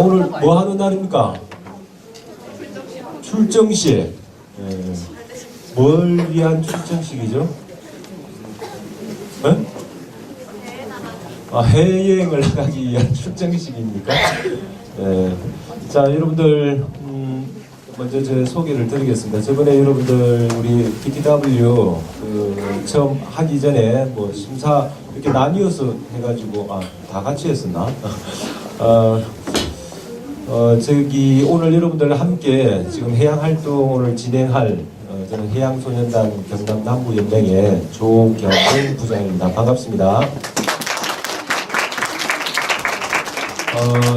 오늘 뭐 하는 날입니까? 출정식. 예. 뭘 위한 출정식이죠? 네? 해외여행을 나가기 위한 출정식입니까? 예. 자, 여러분들 먼저 제 소개를 드리겠습니다. 저번에 여러분들 우리 BTW 처음 하기 전에 뭐 심사 이렇게 나뉘어서 해가지고 다 같이 했었나? 저기 오늘 여러분들과 함께 지금 해양 활동을 진행할 저는 해양소년단 경남남부연맹의 조경훈 부장입니다. 반갑습니다.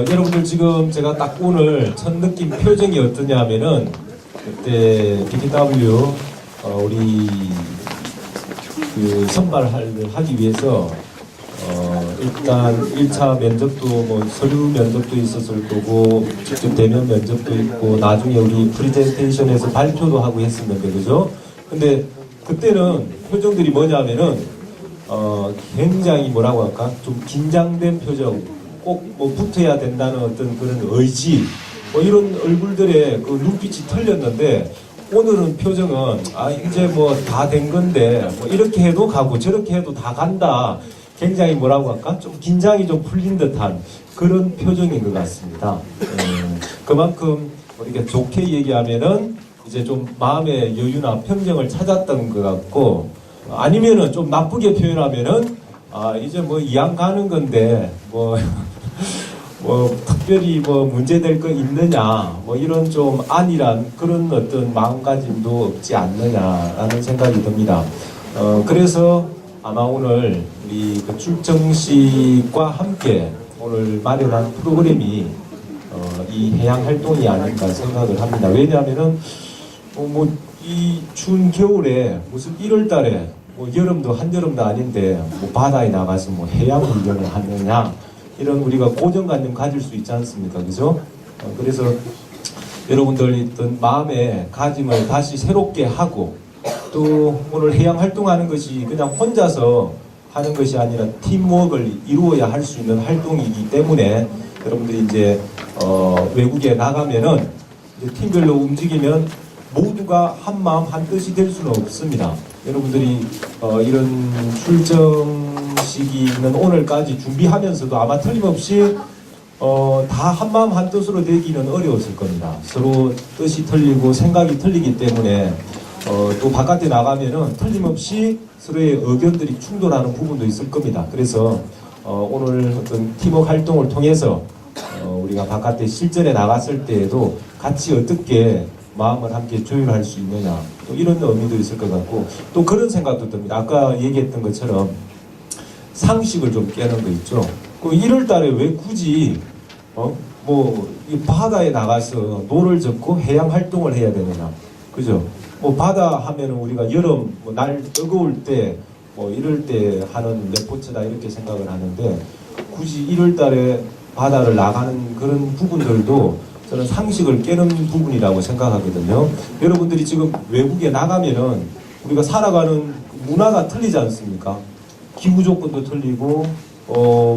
여러분들 지금 제가 딱 오늘 첫 느낌 표정이 어떠냐 하면은 그때 BTW 우리 선발을 하기 위해서 일단 1차 면접도 뭐 서류 면접도 있었을 거고 직접 대면 면접도 있고 나중에 우리 프레젠테이션에서 발표도 하고 했었는데 그죠? 근데 그때는 표정들이 뭐냐면은 굉장히 뭐라고 할까? 좀 긴장된 표정, 꼭 뭐 붙어야 된다는 어떤 그런 의지 뭐 이런 얼굴들의 그 눈빛이 틀렸는데 오늘은 표정은 이제 뭐 다 된 건데 뭐 이렇게 해도 가고 저렇게 해도 다 간다. 굉장히 뭐라고 할까? 좀 긴장이 좀 풀린 듯한 그런 표정인 것 같습니다. 그만큼 우리가 좋게 얘기하면은 이제 좀 마음의 여유나 평정을 찾았던 것 같고 아니면은 좀 나쁘게 표현하면은 이제 뭐 이왕 가는 건데 뭐 특별히 뭐 문제될 거 있느냐 뭐 이런 좀 안일한 그런 어떤 마음가짐도 없지 않느냐라는 생각이 듭니다. 그래서 아마 오늘 우리 그 출정식과 함께 오늘 마련한 프로그램이 이 해양 활동이 아닌가 생각을 합니다. 왜냐하면은 뭐 이 추운 겨울에 무슨 1월달에 뭐 여름도 한여름도 아닌데 뭐 바다에 나가서 뭐 해양 훈련을 하느냐 이런 우리가 고정관념 가질 수 있지 않습니까, 그죠? 그래서 여러분들 어떤 마음의 가짐을 다시 새롭게 하고. 또 오늘 해양 활동하는 것이 그냥 혼자서 하는 것이 아니라 팀워크를 이루어야 할 수 있는 활동이기 때문에 여러분들이 이제 외국에 나가면은 이제 팀별로 움직이면 모두가 한 마음 한 뜻이 될 수는 없습니다. 여러분들이 이런 출정식이는 오늘까지 준비하면서도 아마 틀림없이 다 한 마음 한 뜻으로 되기는 어려웠을 겁니다. 서로 뜻이 틀리고 생각이 틀리기 때문에 또 바깥에 나가면은 틀림없이 서로의 의견들이 충돌하는 부분도 있을 겁니다. 그래서 오늘 어떤 팀워크 활동을 통해서 우리가 바깥에 실전에 나갔을 때에도 같이 어떻게 마음을 함께 조율할 수 있느냐 또 이런 의미도 있을 것 같고 또 그런 생각도 듭니다. 아까 얘기했던 것처럼 상식을 좀 깨는 거 있죠. 그 1월 달에 왜 굳이 뭐 바다에 나가서 노를 젓고 해양 활동을 해야 되느냐, 그죠? 뭐 바다 하면은 우리가 여름 뭐 날 뜨거울 때 뭐 이럴 때 하는 레포츠다 이렇게 생각을 하는데 굳이 1월 달에 바다를 나가는 그런 부분들도 저는 상식을 깨는 부분이라고 생각하거든요. 여러분들이 지금 외국에 나가면은 우리가 살아가는 문화가 틀리지 않습니까? 기후 조건도 틀리고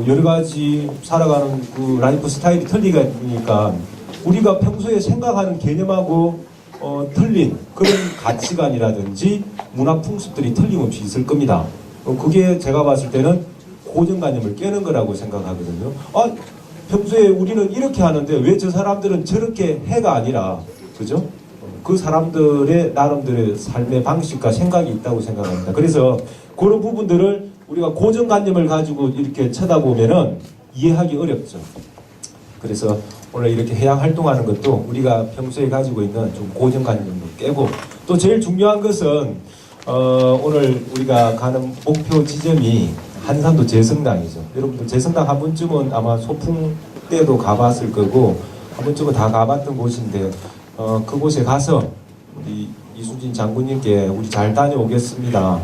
여러 가지 살아가는 그 라이프 스타일이 틀리니까 우리가 평소에 생각하는 개념하고 틀린 그런 가치관이라든지 문화 풍습들이 틀림없이 있을 겁니다. 그게 제가 봤을 때는 고정관념을 깨는 거라고 생각하거든요. 평소에 우리는 이렇게 하는데 왜 저 사람들은 저렇게 해가 아니라, 그죠? 그 사람들의 나름대로의 삶의 방식과 생각이 있다고 생각합니다. 그래서 그런 부분들을 우리가 고정관념을 가지고 이렇게 쳐다보면은 이해하기 어렵죠. 그래서 오늘 이렇게 해양 활동하는 것도 우리가 평소에 가지고 있는 좀 고정관념도 깨고 또 제일 중요한 것은 오늘 우리가 가는 목표 지점이 한산도 재성당이죠. 여러분들 재성당 한 번쯤은 아마 소풍 때도 가봤을 거고 한 번쯤은 다 가봤던 곳인데 그곳에 가서 우리 이순진 장군님께 우리 잘 다녀오겠습니다.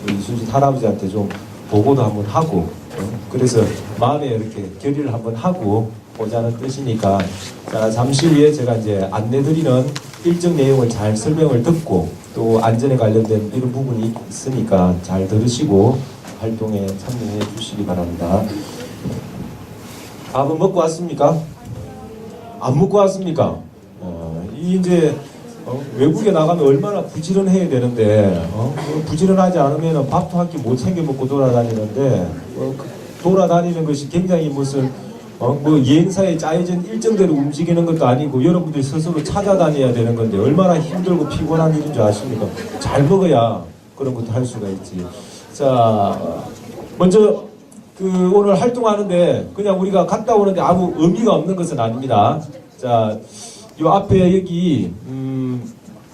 우리 이순진 할아버지한테 좀 보고도 한번 하고 그래서 마음에 이렇게 결의를 한번 하고 보자는 뜻이니까 자, 잠시 후에 제가 이제 안내드리는 일정 내용을 잘 설명을 듣고 또 안전에 관련된 이런 부분이 있으니까 잘 들으시고 활동에 참여해 주시기 바랍니다. 밥은 먹고 왔습니까? 안 먹고 왔습니까? 이 이제 외국에 나가면 얼마나 부지런해야 되는데 부지런하지 않으면 밥도 한 끼 못 챙겨 먹고 돌아다니는데 돌아다니는 것이 굉장히 무슨 뭐 여행사에 짜여진 일정대로 움직이는 것도 아니고 여러분들이 스스로 찾아다녀야 되는 건데 얼마나 힘들고 피곤한 일인 줄 아십니까? 잘 먹어야 그런 것도 할 수가 있지. 자, 먼저 오늘 활동하는데 그냥 우리가 갔다 오는데 아무 의미가 없는 것은 아닙니다. 자, 요 앞에 여기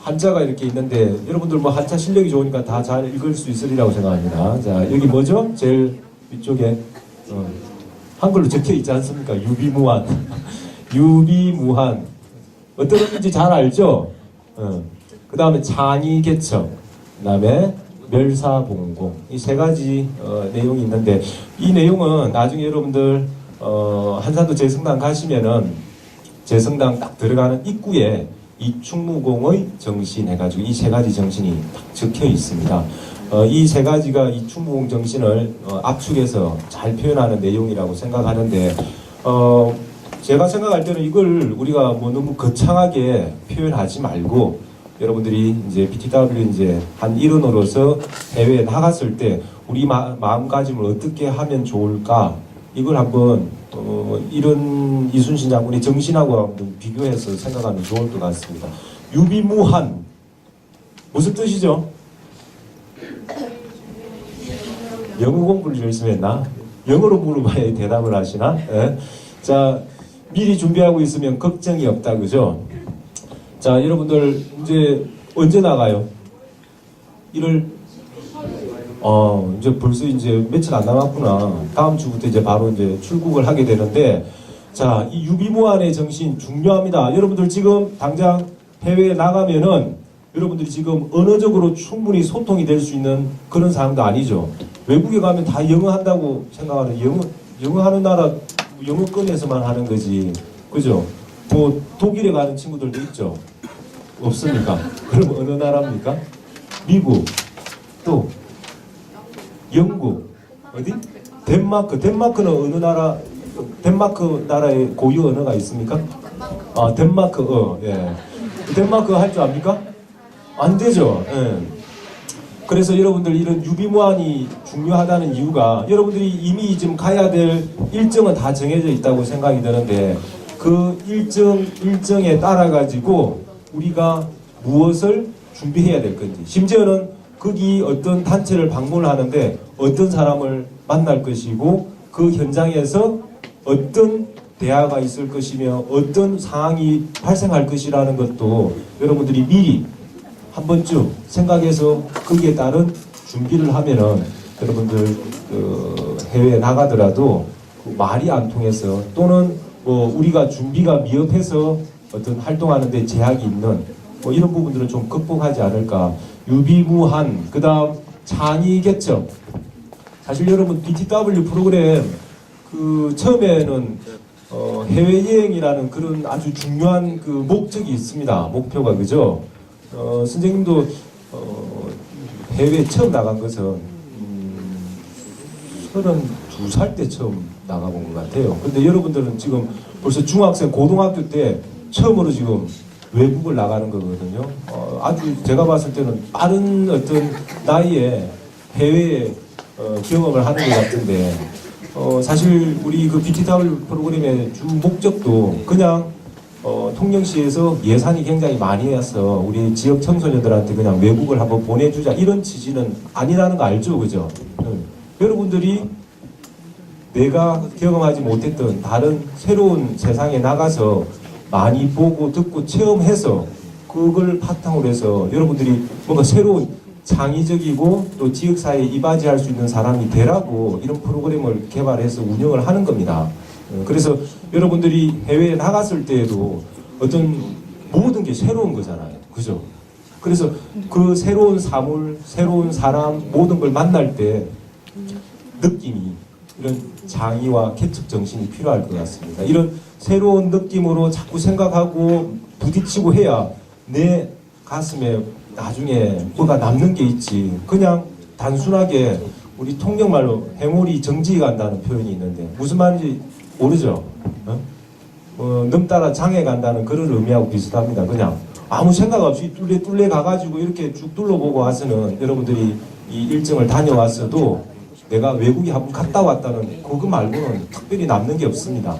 한자가 이렇게 있는데 여러분들 뭐 한자 실력이 좋으니까 다 잘 읽을 수 있으리라고 생각합니다. 자, 여기 뭐죠? 제일 위쪽에 한글로 적혀 있지 않습니까? 유비무한. 유비무한. 어떤 의미인지 잘 알죠? 그 다음에 찬이개척. 그 다음에 멸사봉공. 이 세 가지 내용이 있는데 이 내용은 나중에 여러분들 한산도 제성당 가시면은 제성당 딱 들어가는 입구에 이 충무공의 정신 해가지고 이 세 가지 정신이 딱 적혀 있습니다. 이 세 가지가 이 충무공 정신을 압축해서 잘 표현하는 내용이라고 생각하는데 제가 생각할 때는 이걸 우리가 뭐 너무 거창하게 표현하지 말고 여러분들이 이제 BTW 이제 한 일원으로서 해외에 나갔을 때 우리 마음가짐을 어떻게 하면 좋을까 이걸 한번 이런 이순신 장군의 정신하고 한번 비교해서 생각하면 좋을 것 같습니다. 유비무한 무슨 뜻이죠? 영어 공부를 열심히 했나? 영어로 물어봐야 대답을 하시나? 예? 자, 미리 준비하고 있으면 걱정이 없다, 그죠? 자, 여러분들 이제 언제 나가요? 1월 이제 벌써 이제 며칠 안 남았구나. 다음 주부터 이제 바로 이제 출국을 하게 되는데, 자, 이 유비무한의 정신 중요합니다. 여러분들 지금 당장 해외에 나가면은 여러분들이 지금 언어적으로 충분히 소통이 될 수 있는 그런 상황도 아니죠. 외국에 가면 다 영어 한다고 생각하는 영어 하는 나라 영어권에서만 하는 거지, 그죠? 뭐 독일에 가는 친구들도 있죠. 없습니까? 그럼 어느 나라입니까? 미국, 또 영국, 어디? 덴마크. 덴마크는 어느 나라? 덴마크 나라의 고유 언어가 있습니까? 아, 덴마크어. 예. 덴마크 할 줄 압니까? 안 되죠. 예. 그래서 여러분들 이런 유비무한이 중요하다는 이유가 여러분들이 이미 지금 가야 될 일정은 다 정해져 있다고 생각이 드는데 그 일정에 따라 가지고 우리가 무엇을 준비해야 될 건지, 심지어는 거기 어떤 단체를 방문하는데 어떤 사람을 만날 것이고 그 현장에서 어떤 대화가 있을 것이며 어떤 상황이 발생할 것이라는 것도 여러분들이 미리 한 번쯤 생각해서 거기에 따른 준비를 하면은 여러분들 해외에 나가더라도 그 말이 안 통해서 또는 뭐 우리가 준비가 미흡해서 어떤 활동하는데 제약이 있는 뭐 이런 부분들은 좀 극복하지 않을까. 유비무한, 그 다음 찬이개척. 사실 여러분 BTW 프로그램 그 처음에는 해외여행이라는 그런 아주 중요한 그 목적이 있습니다. 목표가, 그죠? 선생님도 해외에 처음 나간 것은 32살 때 처음 나가본 것 같아요. 근데 여러분들은 지금 벌써 중학생, 고등학교 때 처음으로 지금 외국을 나가는 거거든요. 아주 제가 봤을 때는 빠른 어떤 나이에 해외에 경험을 하는 것 같은데 사실 우리 그 BTW 프로그램의 주 목적도 그냥 통영시에서 예산이 굉장히 많이 해서 우리 지역 청소년들한테 그냥 외국을 한번 보내주자 이런 취지는 아니라는 거 알죠, 그죠? 여러분들이 내가 경험하지 못했던 다른 새로운 세상에 나가서 많이 보고 듣고 체험해서 그걸 바탕으로 해서 여러분들이 뭔가 새로운 창의적이고 또 지역사회에 이바지할 수 있는 사람이 되라고 이런 프로그램을 개발해서 운영을 하는 겁니다. 그래서 여러분들이 해외에 나갔을 때에도 어떤 모든 게 새로운 거잖아요. 그죠? 그래서 그 새로운 사물, 새로운 사람, 모든 걸 만날 때 느낌이 이런 장의와 개척 정신이 필요할 것 같습니다. 이런 새로운 느낌으로 자꾸 생각하고 부딪히고 해야 내 가슴에 나중에 뭐가 남는 게 있지. 그냥 단순하게 우리 통역말로 해물이 정지해 간다는 표현이 있는데 무슨 말인지 모르죠? 넘따라 장에 간다는 그런 의미하고 비슷합니다. 그냥 아무 생각 없이 뚫레 가가지고 이렇게 쭉 둘러보고 와서는 여러분들이 이 일정을 다녀왔어도 내가 외국에 한번 갔다 왔다는 그거 말고는 특별히 남는 게 없습니다.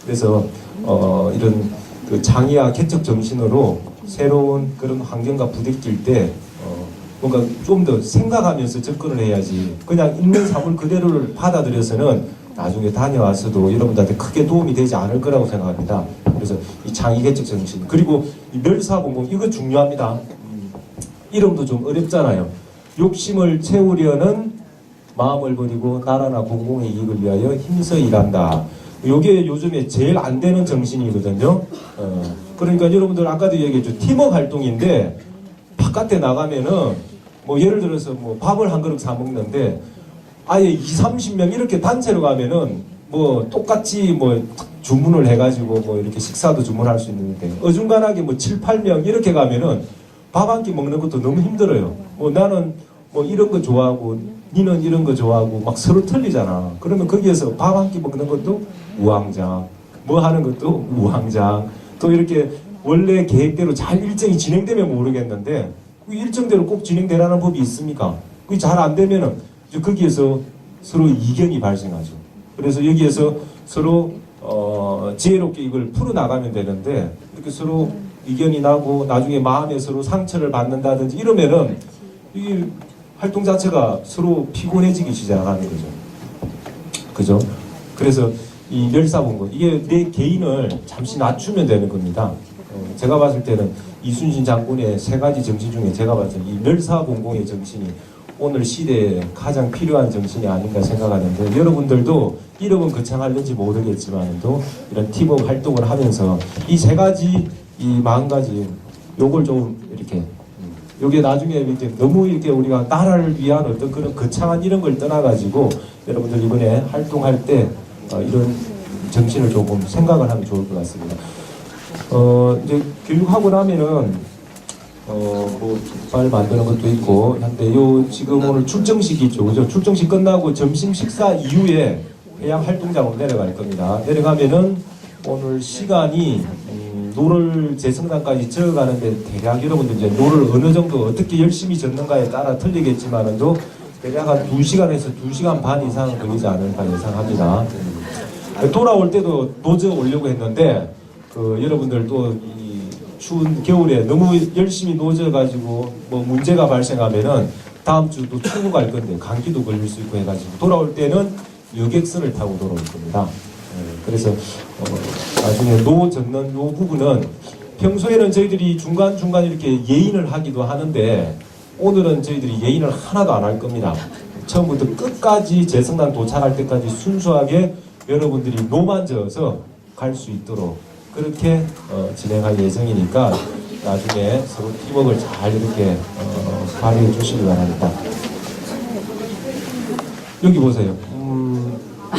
그래서 이런 그 장의와 개척 정신으로 새로운 그런 환경과 부딪힐 때 뭔가 좀 더 생각하면서 접근을 해야지 그냥 있는 사물 그대로를 받아들여서는 나중에 다녀와서도 여러분들한테 크게 도움이 되지 않을 거라고 생각합니다. 그래서 이 장의 개척 정신 그리고 이 멸사공공 이거 중요합니다. 이름도 좀 어렵잖아요. 욕심을 채우려는 마음을 버리고 나라나 공공의 이익을 위하여 힘써 일한다. 이게 요즘에 제일 안 되는 정신이거든요. 그러니까 여러분들 아까도 얘기했죠. 팀워크 활동인데 바깥에 나가면은 뭐 예를 들어서 뭐 밥을 한 그릇 사 먹는데 아예 20-30명 이렇게 단체로 가면은 뭐 똑같이 뭐 주문을 해가지고 뭐 이렇게 식사도 주문할 수 있는데 어중간하게 뭐 7-8명 이렇게 가면은 밥 한 끼 먹는 것도 너무 힘들어요. 뭐 나는 뭐 이런 거 좋아하고 니는 이런 거 좋아하고 막 서로 틀리잖아. 그러면 거기에서 밥 한 끼 먹는 것도 우왕좌, 뭐 하는 것도 우왕좌. 또 이렇게 원래 계획대로 잘 일정이 진행되면 모르겠는데 그 일정대로 꼭 진행되라는 법이 있습니까? 그게 잘 안 되면은 거기에서 서로 이견이 발생하죠. 그래서 여기에서 서로 지혜롭게 이걸 풀어나가면 되는데 이렇게 서로 이견이 나고 나중에 마음에 서로 상처를 받는다든지 이러면은 이 활동 자체가 서로 피곤해지기 시작하는 거죠. 그죠? 그래서 이 멸사공고 이게 내 개인을 잠시 낮추면 되는 겁니다. 제가 봤을 때는 이순신 장군의 세 가지 정신 중에 제가 봤을 때 이 멸사공공의 정신이 오늘 시대에 가장 필요한 정신이 아닌가 생각하는데 여러분들도 이름은 거창할는지 모르겠지만도 이런 팀워크 활동을 하면서 이 세 가지 이 마음가짐 요걸 좀 이렇게 요게 나중에 이렇게 너무 이렇게 우리가 나라를 위한 어떤 그런 거창한 이런 걸 떠나가지고 여러분들 이번에 활동할 때 이런 정신을 조금 생각을 하면 좋을 것 같습니다. 이제 교육하고 나면은 뭐 족발 만드는 것도 있고 한데 요 지금 오늘 출정식이 있죠, 그죠? 출정식 끝나고 점심 식사 이후에 해양 활동장으로 내려갈 겁니다. 내려가면은 오늘 시간이 노를 제성당까지 저어가는데 대략 여러분들 이제 노를 어느 정도 어떻게 열심히 젓는가에 따라 틀리겠지만은도 대략 한 2시간에서 2시간 반 이상은 걸리지 않을까 예상합니다. 돌아올 때도 노져 오려고 했는데 여러분들 또 이 추운 겨울에 너무 열심히 노져가지고 뭐 문제가 발생하면은 다음 주도 출국 갈 건데 감기도 걸릴 수 있고 해가지고 돌아올 때는 여객선을 타고 돌아올 겁니다. 그래서 나중에 노 젓는 요 부분은 평소에는 저희들이 중간중간 이렇게 예인을 하기도 하는데 오늘은 저희들이 예인을 하나도 안 할 겁니다. 처음부터 끝까지 제성당 도착할 때까지 순수하게 여러분들이 노만 저어서 갈 수 있도록 그렇게 진행할 예정이니까 나중에 서로 팀워크를 잘 이렇게 발휘해 주시기 바랍니다. 여기 보세요.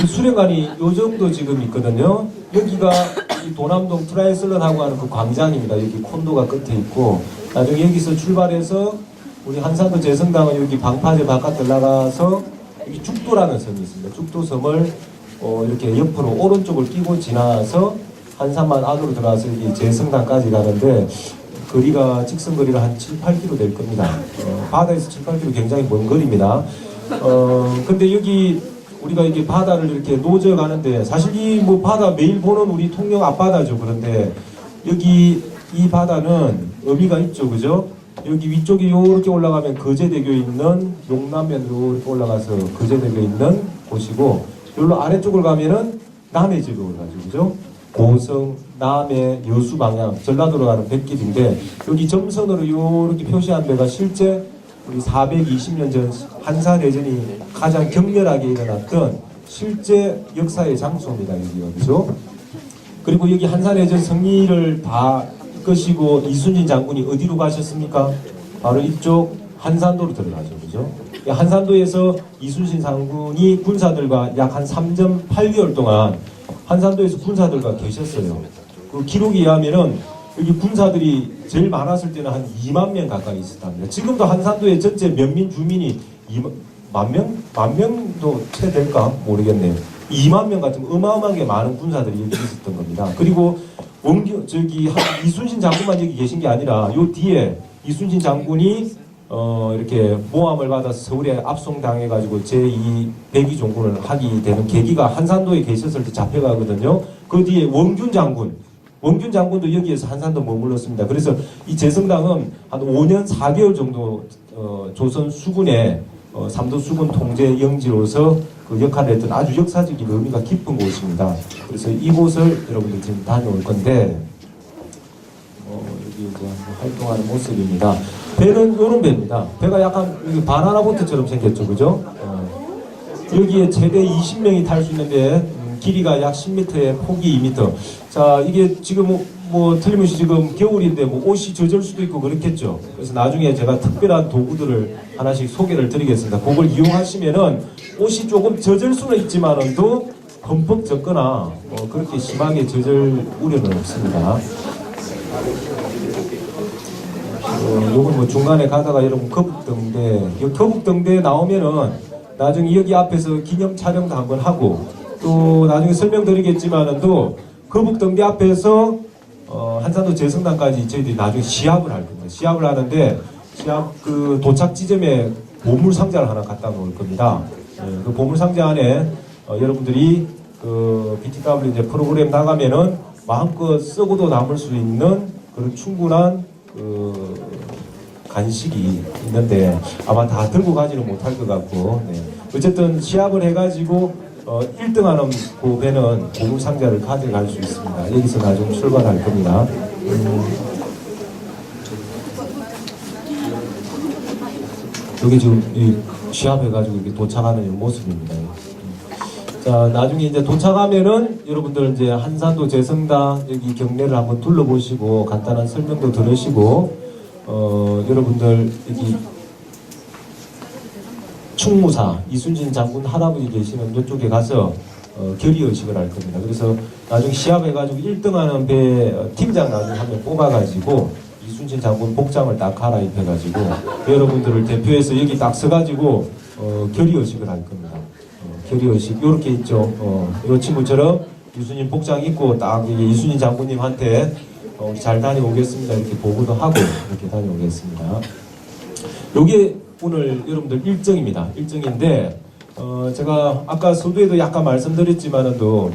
수련관이 요 정도 지금 있거든요. 여기가 이 도남동 트라이슬런하고 하는 그 광장입니다. 여기 콘도가 끝에 있고 나중에 여기서 출발해서 우리 한산도 제성당은 여기 방파제 바깥을 나가서 여기 죽도라는 섬이 있습니다. 죽도섬을 이렇게 옆으로 오른쪽을 끼고 지나서 한산만 안으로 들어가서 여기 제성당까지 가는데 거리가 직선 거리가 한 7-8km 될 겁니다. 바다에서 7-8km 굉장히 먼 거리입니다. 근데 여기 우리가 이게 바다를 이렇게 노져 가는데 사실 이 뭐 바다 매일 보는 우리 통영 앞바다죠. 그런데 여기 이 바다는 의미가 있죠, 그죠? 여기 위쪽에 요렇게 올라가면 거제대교 있는 용남면으로 이렇게 올라가서 거제대교 있는 곳이고 여기로 아래쪽을 가면은 남해제도로 가죠, 그죠? 고성, 남해, 여수 방향 전라도로 가는 백길인데 여기 점선으로 요렇게 표시한 데가 실제 우리 420년 전 한산해전이 가장 격렬하게 일어났던 실제 역사의 장소입니다. 여기가, 그죠? 그리고 여기 한산해전 승리를 다 이끄시고 이순신 장군이 어디로 가셨습니까? 바로 이쪽 한산도로 들어가죠, 그죠? 한산도에서 이순신 장군이 군사들과 약 한 3.8개월 동안 한산도에서 군사들과 계셨어요. 그 기록에 의하면은 여기 군사들이 제일 많았을 때는 한 2만 명 가까이 있었답니다. 지금도 한산도의 전체 면민 주민이 2만 명? 만 명도 채 될까? 모르겠네요. 2만 명 같은 어마어마하게 많은 군사들이 여기 있었던 겁니다. 그리고 이순신 장군만 여기 계신 게 아니라 요 뒤에 이순신 장군이 이렇게 모함을 받아서 서울에 압송당해가지고 제2 백의종군을 하게 되는 계기가 한산도에 계셨을 때 잡혀가거든요. 그 뒤에 원균 장군도 여기에서 한산도 머물렀습니다. 그래서 이 재성당은 한 5년 4개월 정도 조선 수군의 삼도 수군 통제 영지로서 그 역할을 했던 아주 역사적인 의미가 깊은 곳입니다. 그래서 이곳을 여러분들 지금 다녀올 건데 여기 이제 활동하는 모습입니다. 배는 이런 배입니다. 배가 약간 바나나 보트처럼 생겼죠, 그죠? 여기에 최대 20명이 탈 수 있는데 길이가 약 10m에 폭이 2m. 자, 이게 지금 뭐 틀림없이 지금 겨울인데 뭐 옷이 젖을 수도 있고 그렇겠죠. 그래서 나중에 제가 특별한 도구들을 하나씩 소개를 드리겠습니다. 그걸 이용하시면은 옷이 조금 젖을 수는 있지만은 또 흠뻑 젖거나 그렇게 심하게 젖을 우려는 없습니다. 요건 뭐 중간에 가다가 여러분 거북등대, 거북등대 나오면은 나중에 여기 앞에서 기념 촬영도 한번 하고 또 나중에 설명드리겠지만은 또 거북등대 앞에서 한산도 재성당까지 저희들이 나중에 시합을 할 겁니다. 시합을 하는데 시합 그 도착 지점에 보물 상자를 하나 갖다 놓을 겁니다. 그 보물 상자 안에 여러분들이 그 BTW 이제 프로그램 나가면은 마음껏 쓰고도 남을 수 있는 그런 충분한 그 간식이 있는데 아마 다 들고 가지는 못할 것 같고 어쨌든 시합을 해가지고 1등하는 그 배는 보물 상자를 가져갈 수 있습니다. 여기서 나중에 출발할 겁니다. 여기 지금 시합해가지고 이렇게 도착하는 모습입니다. 자, 나중에 이제 도착하면은 여러분들 이제 한산도 재성당 여기 경내를 한번 둘러보시고 간단한 설명도 들으시고 여러분들 여기 충무사 이순신 장군 할아버지 계시는 이쪽에 가서 결의의식을 할 겁니다. 그래서 나중에 시합해가지고 1등하는 배 팀장 나중에 한 명 뽑아가지고 이순신 장군 복장을 딱 갈아입혀가지고 여러분들을 대표해서 여기 딱 서가지고 결의의식을 할 겁니다. 결의의식 요렇게 있죠. 이 친구처럼 이순신 복장 입고 딱 이순신 장군님한테 잘 다녀오겠습니다 이렇게 보고도 하고 이렇게 다녀오겠습니다. 요게 오늘 여러분들 일정입니다. 일정인데 제가 아까 서두에도 약간 말씀드렸지만은도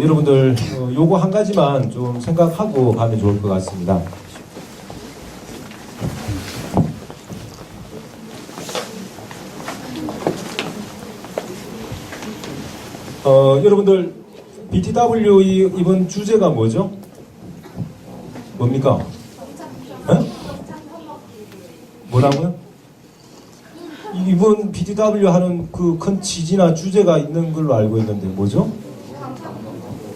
여러분들 요거 한 가지만 좀 생각하고 가면 좋을 것 같습니다. 여러분들 BTW 이번 주제가 뭐죠? 뭡니까? 뭐라고요? 이번 BTW 하는 그 큰 취지나 주제가 있는 걸로 알고 있는데 뭐죠?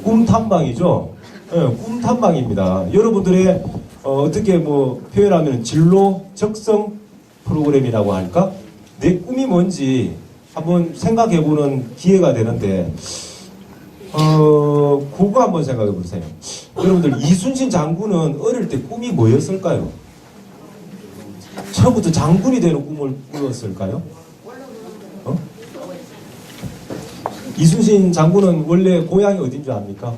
꿈탐방이죠. 네, 꿈탐방입니다. 여러분들의 어떻게 뭐 표현하면 진로 적성 프로그램이라고 할까? 내 꿈이 뭔지 한번 생각해보는 기회가 되는데 그거 한번 생각해보세요. 여러분들 이순신 장군은 어릴 때 꿈이 뭐였을까요? 처음부터 장군이 되는 꿈을 꾸었을까요? 이순신 장군은 원래 고향이 어딘 줄 압니까?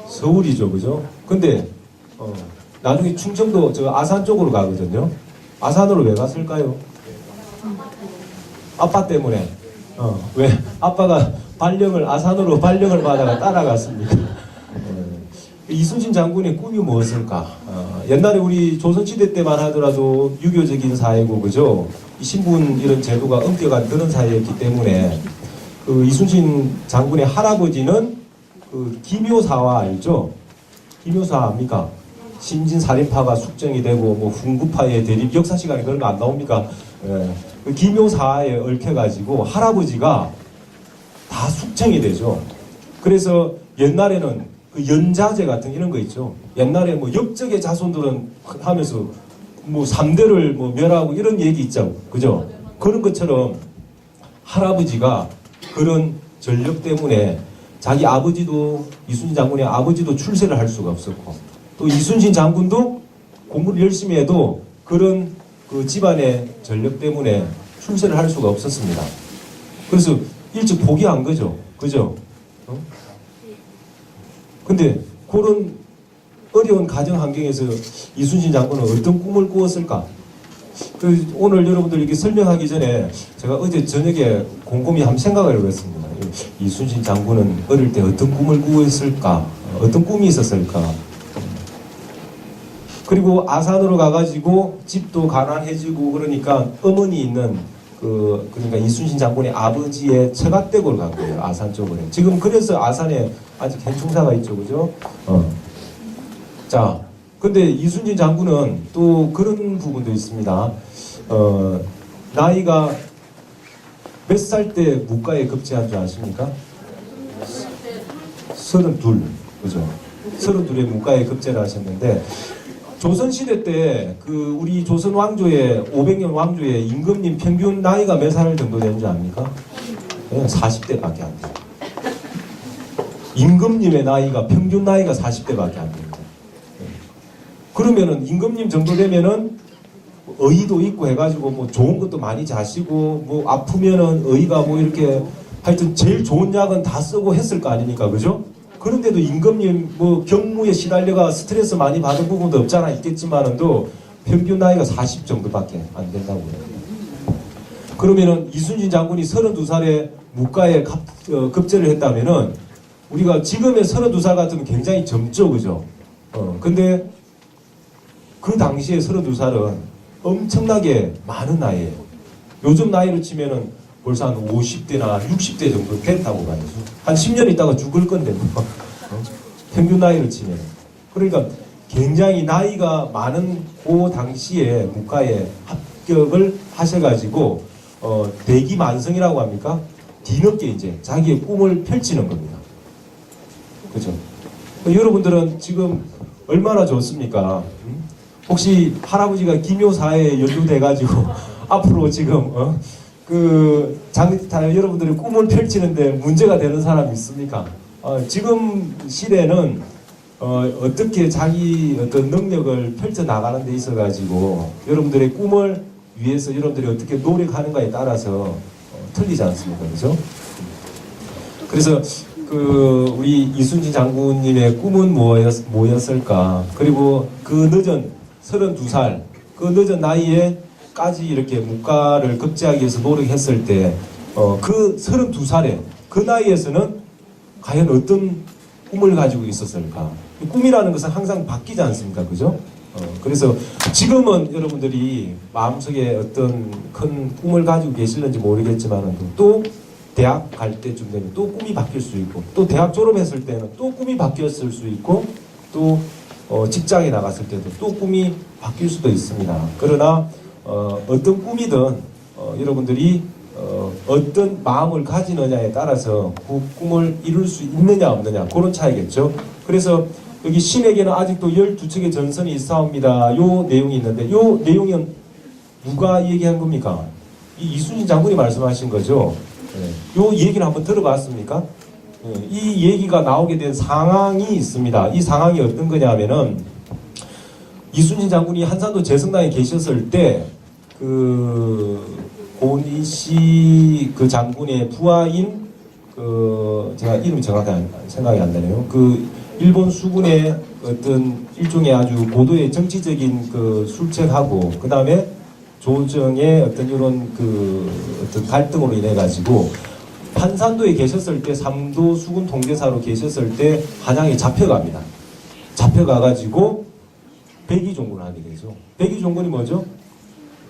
서울이죠, 그죠? 근데 나중에 충청도 저 아산 쪽으로 가거든요. 아산으로 왜 갔을까요? 아빠 때문에. 왜 아빠가 아산으로 발령을 받아가 따라갔습니까? 이순신 장군의 꿈이 무엇일까? 옛날에 우리 조선시대 때만 하더라도 유교적인 사회고, 그죠? 이 신분 이런 제도가 엄격한 그런 사회였기 때문에 그 이순신 장군의 할아버지는 그 기묘사화 알죠? 기묘사 압니까? 신진살인파가 숙정이 되고 뭐 훈구파의 대립 역사 시간에 그런 거 안 나옵니까? 그 기묘사에 얽혀가지고 할아버지가 다 숙청이 되죠. 그래서 옛날에는 그 연자제 같은 이런 거 있죠. 옛날에 뭐 역적의 자손들은 하면서 뭐 3대를 뭐 멸하고 이런 얘기 있죠. 그죠? 그런 것처럼 할아버지가 그런 전력 때문에 자기 아버지도 이순신 장군의 아버지도 출세를 할 수가 없었고 또 이순신 장군도 공부를 열심히 해도 그런 그 집안의 전력 때문에 출세를 할 수가 없었습니다. 그래서 일찍 포기한 거죠. 그죠? 근데 그런 어려운 가정 환경에서 이순신 장군은 어떤 꿈을 꾸었을까? 오늘 여러분들 이렇게 설명하기 전에 제가 어제 저녁에 곰곰이 한번 생각을 해봤습니다. 이순신 장군은 어릴 때 어떤 꿈을 꾸었을까? 어떤 꿈이 있었을까? 그리고 아산으로 가가지고 집도 가난해지고 그러니까 어머니 있는 그러니까 이순신 장군의 아버지의 처갓댁으로 간 거예요. 아산 쪽으로. 지금 그래서 아산에 아직 현충사가 있죠, 그죠? 자, 근데 이순신 장군은 또 그런 부분도 있습니다. 나이가 몇 살 때 무과에 급제한 줄 아십니까? 32, 그죠? 32에 무과에 급제를 하셨는데, 조선시대 때 우리 조선 왕조의 500년 왕조의 임금님 평균 나이가 몇 살 정도 되는 줄 압니까? 그냥 40대밖에 안 돼요. 임금님의 나이가 평균 나이가 40대밖에 안 됩니다. 그러면은 임금님 정도 되면은 의의도 있고 해가지고 뭐 좋은 것도 많이 자시고 뭐 아프면은 의의가 뭐 이렇게 하여튼 제일 좋은 약은 다 쓰고 했을 거 아닙니까, 그죠? 그런데도 임금님 뭐 경무에 시달려가 스트레스 많이 받은 부분도 없잖아 있겠지만은도 평균 나이가 40 정도밖에 안 된다고 해요. 그러면은 이순신 장군이 32살에 무과에 급제를 했다면은 우리가 지금의 32살 같으면 굉장히 젊죠, 그죠? 근데 그 당시에 32살은 엄청나게 많은 나이예요. 요즘 나이로 치면은 벌써 한 50대나 60대 정도 됐다고 봐야죠. 한 10년 있다가 죽을 건데 뭐. 평균 나이로 치면. 그러니까 굉장히 나이가 많은 그 당시에 무과에 합격을 하셔가지고 대기만성이라고 합니까? 뒤늦게 이제 자기의 꿈을 펼치는 겁니다. 그죠? 여러분들은 지금 얼마나 좋습니까? 혹시 할아버지가 기묘사에 연루돼가지고 앞으로 지금 여러분들이 꿈을 펼치는데 문제가 되는 사람이 있습니까? 지금 시대는 어떻게 자기 어떤 능력을 펼쳐 나가는 데 있어가지고 여러분들의 꿈을 위해서 여러분들이 어떻게 노력하는가에 따라서 틀리지 않습니까? 그죠? 그래서 우리 이순신 장군님의 꿈은 뭐였을까? 그리고 그 늦은 32살, 그 늦은 나이에까지 이렇게 무과를 급제하기 위해서 노력했을 때, 그 32살에, 그 나이에서는 과연 어떤 꿈을 가지고 있었을까? 꿈이라는 것은 항상 바뀌지 않습니까? 그죠? 그래서 지금은 여러분들이 마음속에 어떤 큰 꿈을 가지고 계실는지 모르겠지만 또 대학 갈 때쯤 되면 또 꿈이 바뀔 수 있고 또 대학 졸업했을 때는 또 꿈이 바뀌었을 수 있고 또 직장에 나갔을 때도 또 꿈이 바뀔 수도 있습니다. 그러나 어떤 꿈이든 여러분들이 어떤 마음을 가지느냐에 따라서 그 꿈을 이룰 수 있느냐 없느냐 그런 차이겠죠. 그래서 여기 신에게는 아직도 12척의 전선이 있사옵니다. 요 내용이 있는데 요 내용은 누가 얘기한 겁니까? 이순신 장군이 말씀하신 거죠. 요 얘기를 한번 들어봤습니까? 이 얘기가 나오게 된 상황이 있습니다. 이 상황이 어떤 거냐면은 이순신 장군이 한산도 제성당에 계셨을 때 고니시 장군의 부하인 제가 이름이 정확하게 생각이 안 나네요. 일본 수군의 어떤 일종의 아주 고도의 정치적인 술책하고 그 다음에 조정의 어떤 이런 어떤 갈등으로 인해 가지고 한산도에 계셨을 때 삼도 수군 통제사로 계셨을 때 한양에 잡혀갑니다. 잡혀가가지고 백의종군을 하게 되죠. 백의종군이 뭐죠?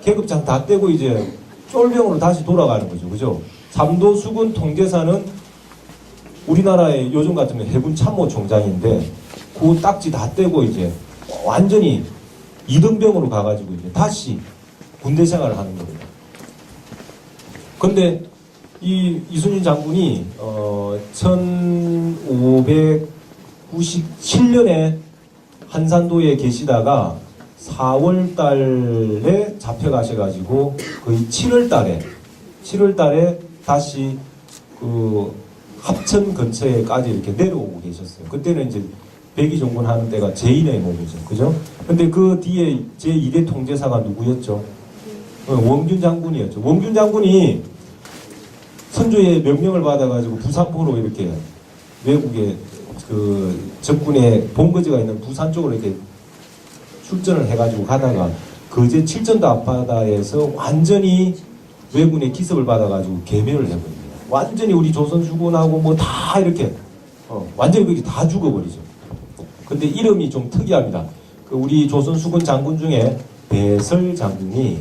계급장 다 떼고 이제 쫄병으로 다시 돌아가는 거죠. 그죠? 삼도 수군 통제사는 우리나라의 요즘 같으면 해군 참모총장인데 그 딱지 다 떼고 이제 완전히 이등병으로 가가지고 이제 다시 군대 생활을 하는 겁니다. 근데 이순신 장군이 1597년에 한산도에 계시다가 4월 달에 잡혀가셔가지고 거의 7월 달에 다시 합천 근처에까지 이렇게 내려오고 계셨어요. 그때는 이제 백의종군 하는 데가 제1의 몸이죠. 그죠? 근데 그 뒤에 제2대 통제사가 누구였죠? 원균 장군이었죠. 원균 장군이 선조의 명령을 받아가지고 부산포로 이렇게 외국에 그 적군의 본거지가 있는 부산 쪽으로 이렇게 출전을 해가지고 가다가 거제 칠전도 앞바다에서 완전히 왜군의 기습을 받아가지고 개멸을 해버립니다. 완전히 우리 조선 수군하고 뭐 다 이렇게 완전히 그게 다 죽어버리죠. 근데 이름이 좀 특이합니다. 그 우리 조선 수군 장군 중에 배설 장군이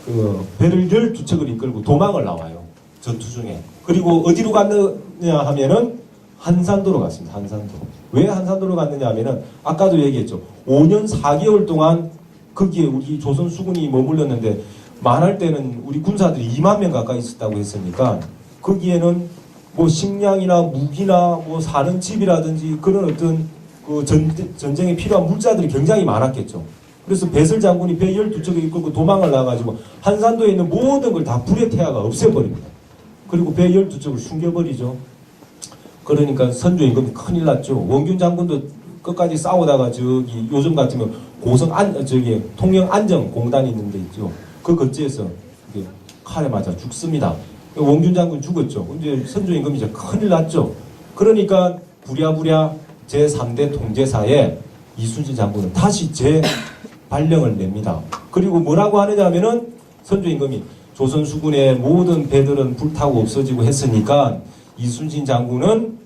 그 배를 12척을 이끌고 도망을 나와요. 전투 중에. 그리고 어디로 갔느냐 하면은 한산도로 갔습니다. 한산도. 왜 한산도로 갔느냐 하면은 아까도 얘기했죠. 5년 4개월 동안 거기에 우리 조선 수군이 머물렀는데 많을 때는 우리 군사들이 2만 명 가까이 있었다고 했으니까 거기에는 뭐 식량이나 무기나 뭐 사는 집이라든지 그런 어떤 그 전쟁에 필요한 물자들이 굉장히 많았겠죠. 그래서 배설 장군이 배 12척을 이끌고 도망을 나가지고 한산도에 있는 모든 걸 다 불의 태아가 없애버립니다. 그리고 배 12척을 숨겨버리죠. 그러니까 선조 임금이 큰일 났죠. 원균 장군도 끝까지 싸우다가 저기 요즘 같으면 통영 안정공단이 있는 데 있죠. 그 근처에서 칼에 맞아 죽습니다. 원균 장군 죽었죠. 근데 선조 임금이 이제 큰일 났죠. 그러니까 부랴부랴 제3대 통제사에 이순신 장군은 다시 재발령을 냅니다. 그리고 뭐라고 하느냐 하면은 선조 임금이 조선 수군의 모든 배들은 불타고 없어지고 했으니까 이순신 장군은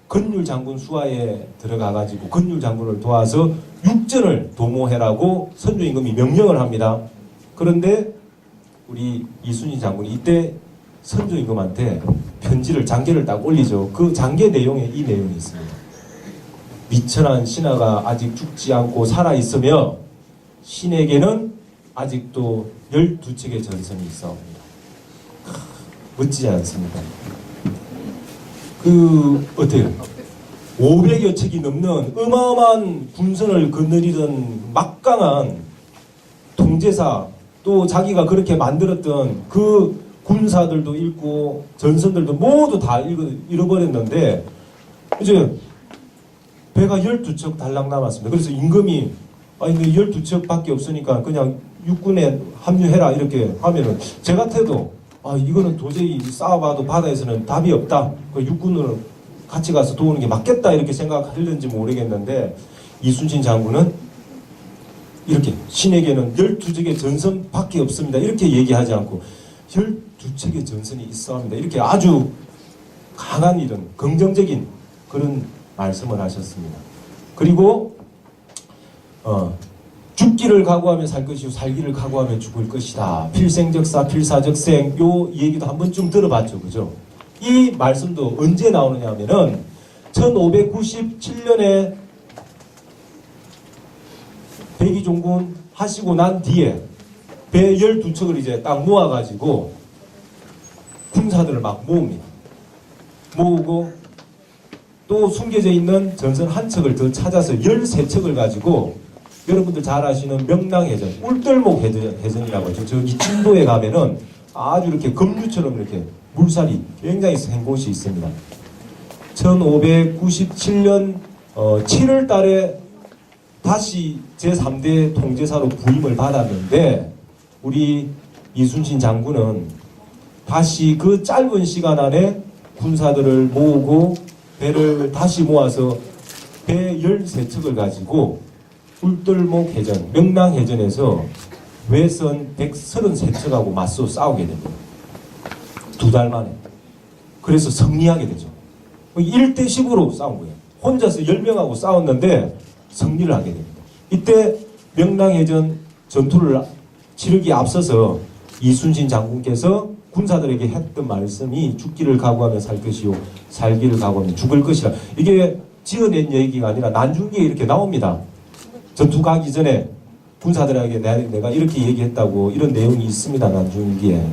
건율 장군 수하에 들어가가지고 건율 장군을 도와서 육전을 도모해라고 선조 임금이 명령을 합니다. 그런데 우리 이순신 장군이 이때 선조 임금한테 장계를 딱 올리죠. 그 장계 내용에 이 내용이 있습니다. 미천한 신하가 아직 죽지 않고 살아있으며 신에게는 아직도 12척의 전선이 있사옵니다. 멋지지 않습니까? 어때요? 500여 척이 넘는 어마어마한 군선을 거느리던 막강한 통제사, 또 자기가 그렇게 만들었던 그 군사들도 잃고 전선들도 모두 다 잃어버렸는데 이제 배가 12척 달랑 남았습니다. 그래서 임금이 아니 12척밖에 없으니까 그냥 육군에 합류해라 이렇게 하면은 제 같아도 이거는 도저히 싸워봐도 바다에서는 답이 없다. 그 육군으로 같이 가서 도우는 게 맞겠다 이렇게 생각하려는지 모르겠는데 이순신 장군은 이렇게 신에게는 12척의 전선밖에 없습니다. 이렇게 얘기하지 않고 12척의 전선이 있어합니다. 이렇게 아주 강한 이런 긍정적인 그런 말씀을 하셨습니다. 그리고 죽기를 각오하며 살 것이요 살기를 각오하며 죽을 것이다. 필생적사 필사적생 요 얘기도 한 번쯤 들어봤죠. 그죠? 이 말씀도 언제 나오느냐 하면은 1597년에 백의종군 하시고 난 뒤에 배 12척을 이제 딱 모아가지고 군사들을 막 모읍니다. 모으고 또 숨겨져 있는 전선 한 척을 더 찾아서 13척을 가지고 여러분들 잘 아시는 명랑해전, 울들목 해전이라고 하죠. 저기 진도에 가면은 아주 이렇게 급류처럼 이렇게 물살이 굉장히 센 곳이 있습니다. 1597년 7월 달에 다시 제3대 통제사로 부임을 받았는데 우리 이순신 장군은 다시 그 짧은 시간 안에 군사들을 모으고 배를 다시 모아서 배 13척을 가지고 울들목 해전, 명랑해전에서 외선 133척하고 맞서 싸우게 됩니다. 2달 만에. 그래서 승리하게 되죠. 1대 10으로 싸운 거예요. 혼자서 10명하고 싸웠는데 승리를 하게 됩니다. 이때 명랑해전 전투를 치르기에 앞서서 이순신 장군께서 군사들에게 했던 말씀이 죽기를 각오하며 살 것이요 살기를 각오하며 죽을 것이라. 이게 지어낸 얘기가 아니라 난중기에 이렇게 나옵니다. 전투 가기 전에 군사들에게 내가 이렇게 얘기했다고 이런 내용이 있습니다. 난중기에.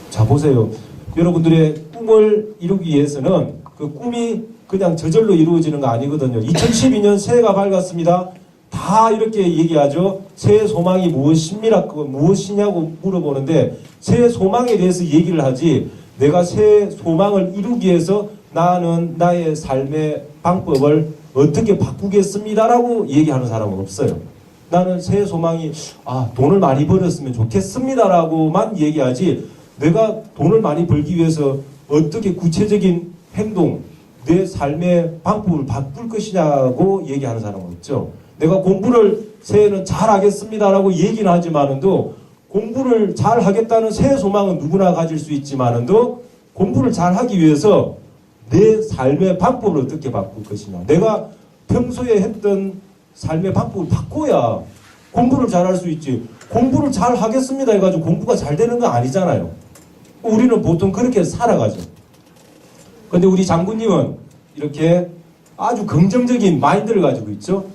자 보세요. 여러분들의 꿈을 이루기 위해서는 그 꿈이 그냥 저절로 이루어지는 거 아니거든요. 2012년 새해가 밝았습니다. 다 이렇게 얘기하죠. 새해 소망이 무엇이냐고 물어보는데 새해 소망에 대해서 얘기를 하지 내가 새해 소망을 이루기 위해서 나는 나의 삶의 방법을 어떻게 바꾸겠습니다라고 얘기하는 사람은 없어요. 나는 새해 소망이 돈을 많이 벌었으면 좋겠습니다라고만 얘기하지 내가 돈을 많이 벌기 위해서 어떻게 구체적인 행동, 내 삶의 방법을 바꿀 것이냐고 얘기하는 사람은 없죠. 내가 공부를 새해는 잘하겠습니다라고 얘기는 하지만은도 공부를 잘하겠다는 새 소망은 누구나 가질 수 있지만은도 공부를 잘하기 위해서 내 삶의 방법을 어떻게 바꿀 것이냐. 내가 평소에 했던 삶의 방법을 바꿔야 공부를 잘할 수 있지. 공부를 잘하겠습니다 해가지고 공부가 잘 되는 건 아니잖아요. 우리는 보통 그렇게 살아가죠. 근데 우리 장군님은 이렇게 아주 긍정적인 마인드를 가지고 있죠.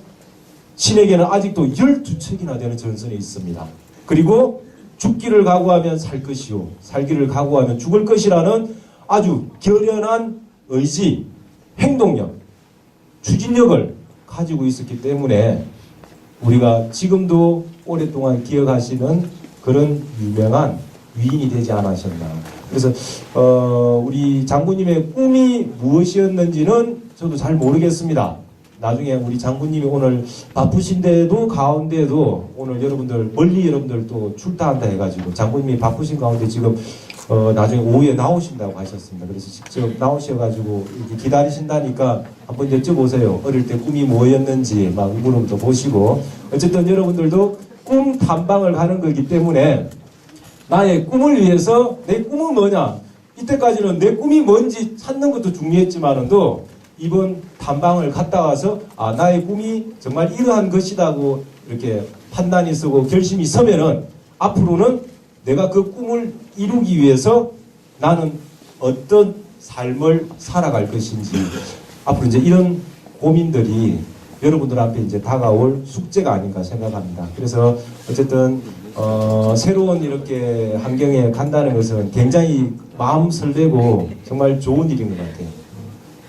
신에게는 아직도 12척이나 되는 전선이 있습니다. 그리고 죽기를 각오하면 살 것이요 살기를 각오하면 죽을 것이라는 아주 결연한 의지, 행동력, 추진력을 가지고 있었기 때문에 우리가 지금도 오랫동안 기억하시는 그런 유명한 위인이 되지 않으셨나. 그래서 우리 장군님의 꿈이 무엇이었는지는 저도 잘 모르겠습니다. 나중에 우리 장군님이 오늘 바쁘신데도 가운데도 오늘 여러분들 멀리 여러분들 또 출타한다 해가지고 장군님이 바쁘신 가운데 지금 나중에 오후에 나오신다고 하셨습니다. 그래서 직접 나오셔가지고 이렇게 기다리신다니까 한번 여쭤보세요. 어릴 때 꿈이 뭐였는지 막 물음도 보시고 어쨌든 여러분들도 꿈 탐방을 가는 거기 때문에 나의 꿈을 위해서 내 꿈은 뭐냐 이때까지는 내 꿈이 뭔지 찾는 것도 중요했지만은도 이번 탐방을 갔다 와서 나의 꿈이 정말 이러한 것이다고 이렇게 판단이 서고 결심이 서면은 앞으로는 내가 그 꿈을 이루기 위해서 나는 어떤 삶을 살아갈 것인지 앞으로 이제 이런 고민들이 여러분들 앞에 이제 다가올 숙제가 아닌가 생각합니다. 그래서 어쨌든 새로운 이렇게 환경에 간다는 것은 굉장히 마음 설레고 정말 좋은 일인 것 같아요.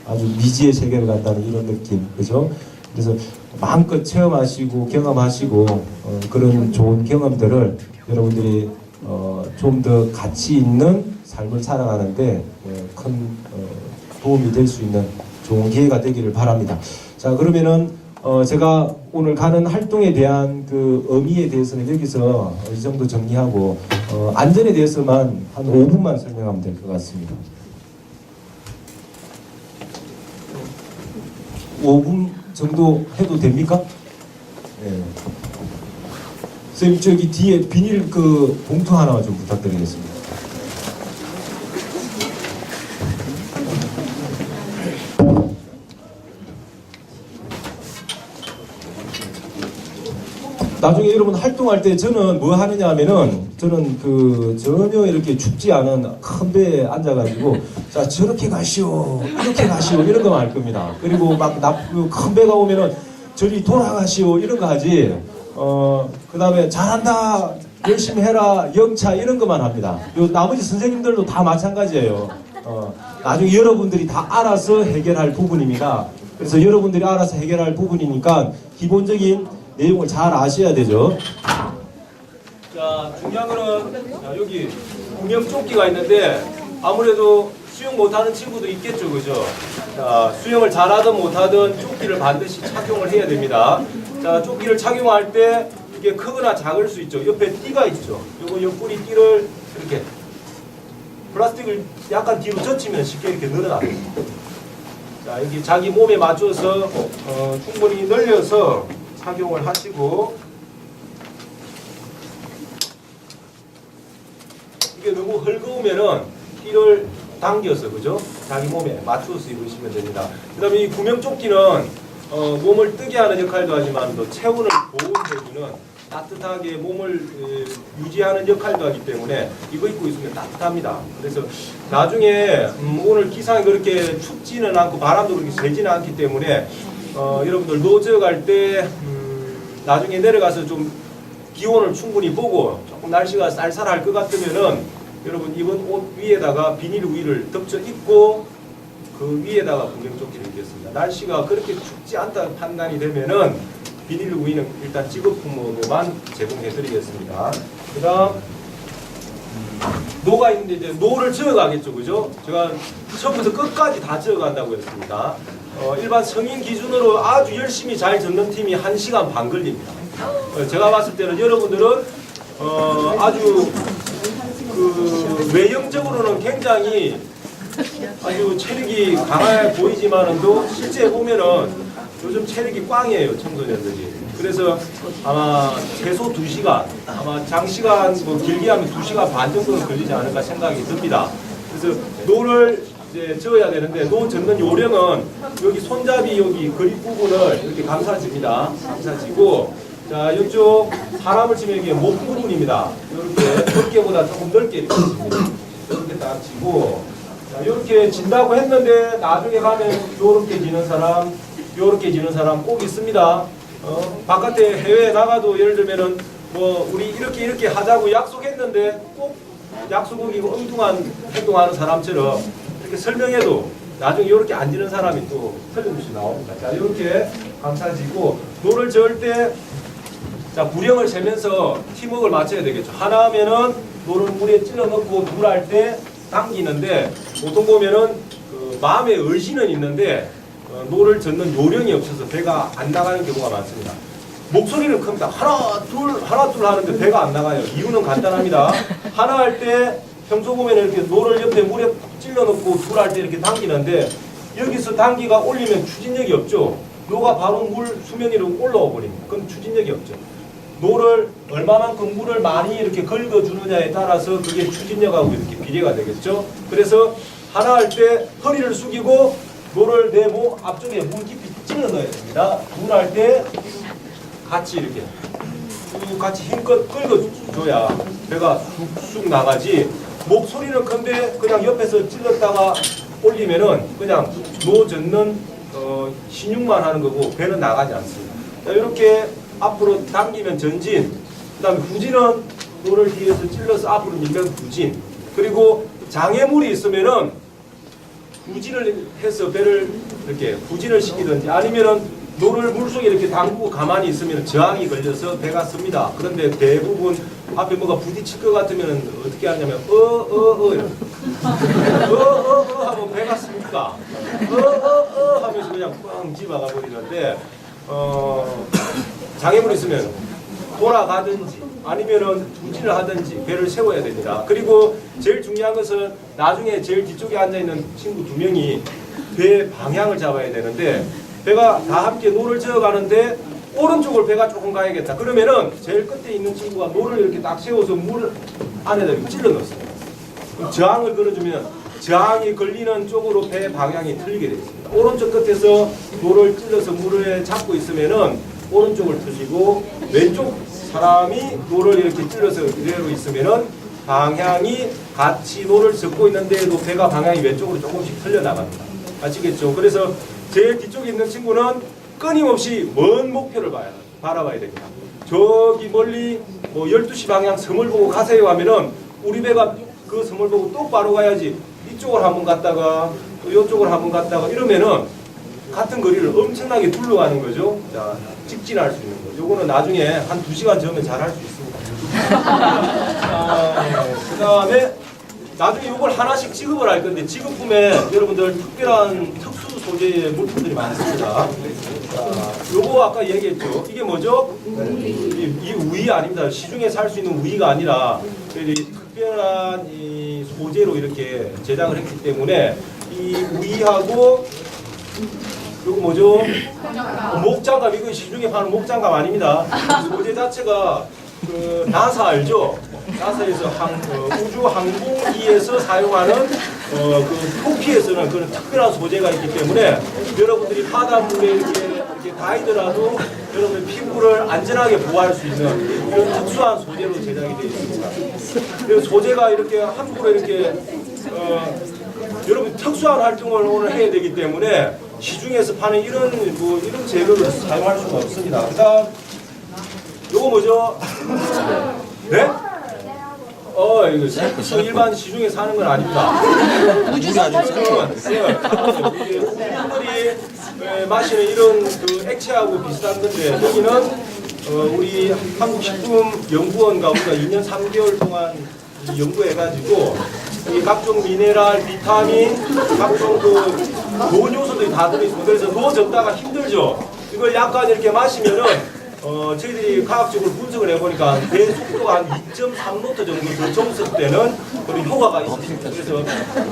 아주 미지의 세계를 간다는 이런 느낌, 그죠? 그래서 마음껏 체험하시고 경험하시고 그런 좋은 경험들을 여러분들이 좀 더 가치 있는 삶을 살아가는데 큰 도움이 될 수 있는 좋은 기회가 되기를 바랍니다. 자, 그러면은 제가 오늘 가는 활동에 대한 그 의미에 대해서는 여기서 이 정도 정리하고 안전에 대해서만 한 5분만 설명하면 될 것 같습니다. 5분 정도 해도 됩니까? 네. 선생님 저기 뒤에 비닐 그 봉투 하나 좀 부탁드리겠습니다. 나중에 여러분 활동할 때 저는 뭐 하느냐 하면은 저는 그 전혀 이렇게 춥지 않은 큰 배에 앉아가지고 자 저렇게 가시오 이렇게 가시오 이런 거만 할 겁니다. 그리고 막 큰 배가 오면은 저리 돌아가시오 이런 거 하지 그 다음에 잘한다 열심히 해라 영차 이런 것만 합니다. 요 나머지 선생님들도 다 마찬가지예요. 나중에 여러분들이 다 알아서 해결할 부분입니다. 그래서 여러분들이 알아서 해결할 부분이니까 기본적인 내용을 잘 아셔야 되죠. 자, 중요한 거는 자, 여기 구명조끼가 있는데 아무래도 수영 못하는 친구도 있겠죠, 그죠? 자, 수영을 잘하든 못하든 조끼를 반드시 착용을 해야 됩니다. 자, 조끼를 착용할 때 이게 크거나 작을 수 있죠. 옆에 띠가 있죠. 요거 옆구리 띠를 이렇게 플라스틱을 약간 뒤로 젖히면 쉽게 이렇게 늘어납니다. 자, 여기 자기 몸에 맞춰서 충분히 늘려서 착용을 하시고 이게 너무 헐거우면은 띠를 당겨서 그죠? 자기 몸에 맞춰서 입으시면 됩니다. 그 다음에 이 구명조끼는 몸을 뜨게 하는 역할도 하지만 또 체온을 보온해주는 따뜻하게 몸을 유지하는 역할도 하기 때문에 이거 입고 있으면 따뜻합니다. 그래서 나중에 오늘 기상이 그렇게 춥지는 않고 바람도 그렇게 세지는 않기 때문에 여러분들 노저 갈 때 나중에 내려가서 좀 기온을 충분히 보고 조금 날씨가 쌀쌀할 것 같으면은 여러분 입은 옷 위에다가 비닐 위를 덮쳐 입고 그 위에다가 구명조끼를 입겠습니다. 날씨가 그렇게 춥지 않다 판단이 되면은 비닐 위는 일단 직업품으로만 제공해 드리겠습니다. 그 다음 노가 있는데 이제 노를 저어가겠죠, 그죠? 제가 처음부터 끝까지 다 저어간다고 했습니다. 일반 성인 기준으로 아주 열심히 잘 젓는 팀이 1시간 반 걸립니다. 제가 봤을 때는 여러분들은 아주 그 외형적으로는 굉장히 아주 체력이 강해 보이지만은도 실제 보면은 요즘 체력이 꽝이에요, 청소년들이. 그래서 아마 최소 2시간, 아마 장시간 뭐 길게 하면 2시간 반 정도는 걸리지 않을까 생각이 듭니다. 그래서 노를 이제 저어야 되는데 노 젓는 요령은 여기 손잡이 여기 그립 부분을 이렇게 감싸집니다. 감싸지고 자 이쪽 사람을 치면 이게 목 부분입니다. 이렇게 어깨보다 조금 넓게 이렇게 칩니다. 이렇게 딱 치고 자 이렇게 진다고 했는데 나중에 가면 요렇게 지는 사람, 요렇게 지는 사람 꼭 있습니다. 바깥에 해외에 나가도 예를 들면은 뭐 우리 이렇게 하자고 약속했는데 꼭 약속 어기고 엉뚱한 행동하는 사람처럼 이렇게 설명해도 나중에 이렇게 앉는 사람이 또 틀림없이 나옵니다. 자 이렇게 감싸지고 노를 저을 때 자 구령을 세면서 팀워크를 맞춰야 되겠죠. 하나 하면은 노를 물에 찔러 넣고 둘 할 때 당기는데 보통 보면은 그 마음의 의지는 있는데 노를 젓는 요령이 없어서 배가 안 나가는 경우가 많습니다. 목소리는 큽니다. 하나 둘 하는데 배가 안 나가요. 이유는 간단합니다. 하나 할 때 평소 보면 이렇게 노를 옆에 물에 찔러 넣고 둘 할 때 이렇게 당기는데 여기서 당기가 올리면 추진력이 없죠. 노가 바로 물 수면 위로 올라와 버립니다. 그럼 추진력이 없죠. 노를 얼마만큼 물을 많이 이렇게 긁어주느냐에 따라서 그게 추진력하고 이렇게 비례가 되겠죠. 그래서 하나 할 때 허리를 숙이고 노를 내 몸 앞쪽에 물 깊이 찔러 넣어야 됩니다. 둘 할 때 같이 이렇게 쭉 같이 힘껏 긁어줘야 배가 쑥쑥 나가지. 목소리는 큰데 그냥 옆에서 찔렀다가 올리면은 그냥 노 젓는 신용만 하는 거고 배는 나가지 않습니다. 자, 이렇게 앞으로 당기면 전진, 그 다음에 후진은 노를 뒤에서 찔러서 앞으로 밀면 후진. 그리고 장애물이 있으면은 후진을 해서 배를 이렇게 후진을 시키든지 아니면은 노를 물속에 이렇게 담그고 가만히 있으면 저항이 걸려서 배가 씁니다. 그런데 대부분 앞에 뭐가 부딪힐 것 같으면 어떻게 하냐면 하면 배가 씁니까? 하면서 그냥 꽝 집어가 버리는데 장애물이 있으면 돌아가든지 아니면은 후진을 하든지 배를 세워야 됩니다. 그리고 제일 중요한 것은 나중에 제일 뒤쪽에 앉아있는 친구 2명이 배 방향을 잡아야 되는데 배가 다 함께 노를 저어가는데 오른쪽을 배가 조금 가야겠다. 그러면은 제일 끝에 있는 친구가 노를 이렇게 딱 세워서 물 안에다 이렇게 찔러 넣습니다. 그럼 저항을 걸어주면 저항이 걸리는 쪽으로 배 방향이 틀리게 되어 있습니다. 오른쪽 끝에서 노를 찔러서 물에 잡고 있으면은 오른쪽을 틀리고 왼쪽 사람이 노를 이렇게 찔러서 그대로 있으면은 방향이 같이 노를 젓고 있는데도 배가 방향이 왼쪽으로 조금씩 틀려 나갑니다. 아시겠죠? 그래서 제일 뒤쪽에 있는 친구는 끊임없이 먼 목표를 바라봐야 됩니다. 저기 멀리 뭐 12시 방향 섬을 보고 가세요 하면은 우리 배가 그 섬을 보고 똑바로 가야지 이쪽을 한번 갔다가 또 이쪽을 한번 갔다가 이러면은 같은 거리를 엄청나게 둘러가는 거죠. 자, 직진할 수 있는 거. 요거는 나중에 한 2시간 저으면 잘 할 수 있습니다. 그 다음에 나중에 요걸 하나씩 지급을 할 건데 지급품에 여러분들 특별한 특수 소재의 물품들이 많습니다. 자, 요거 아까 얘기했죠. 이게 뭐죠? 이 우이 아닙니다. 시중에 살 수 있는 우이가 아니라 특별한 이 소재로 이렇게 제작을 했기 때문에 이 우이하고 요거 뭐죠? 목장갑. 이거 시중에 파는 목장갑 아닙니다. 소재 자체가 그 나사 알죠? 나사에서 우주 항공기에서 사용하는 그 표피에서는 그런 특별한 소재가 있기 때문에 여러분들이 바닷물에 이렇게 닿이더라도 여러분의 피부를 안전하게 보호할 수 있는 이런 특수한 소재로 제작이 되어 있습니다. 그래서 소재가 이렇게 함부로 이렇게 여러분 특수한 활동을 오늘 해야 되기 때문에 시중에서 파는 이런 재료를 사용할 수가 없습니다. 그다음 요거 뭐죠? 네? 이거 셀프서 일반 시중에 사는 건 아닙니다. 우리들이 마시는 이런 그 액체하고 비슷한 건데 여기는 우리 한국식품연구원과 우리가 2년 3개월 동안 연구해가지고 이 각종 미네랄, 비타민, 각종 그 노 요소들이 다 들어있습니다. 그래서 노 젓다가 힘들죠. 이걸 약간 이렇게 마시면은 저희들이 과학적으로 분석을 해보니까 배 속도가 한 2.3노트 정도 더 줬을 때는 그런 효과가 있습니다. 그래서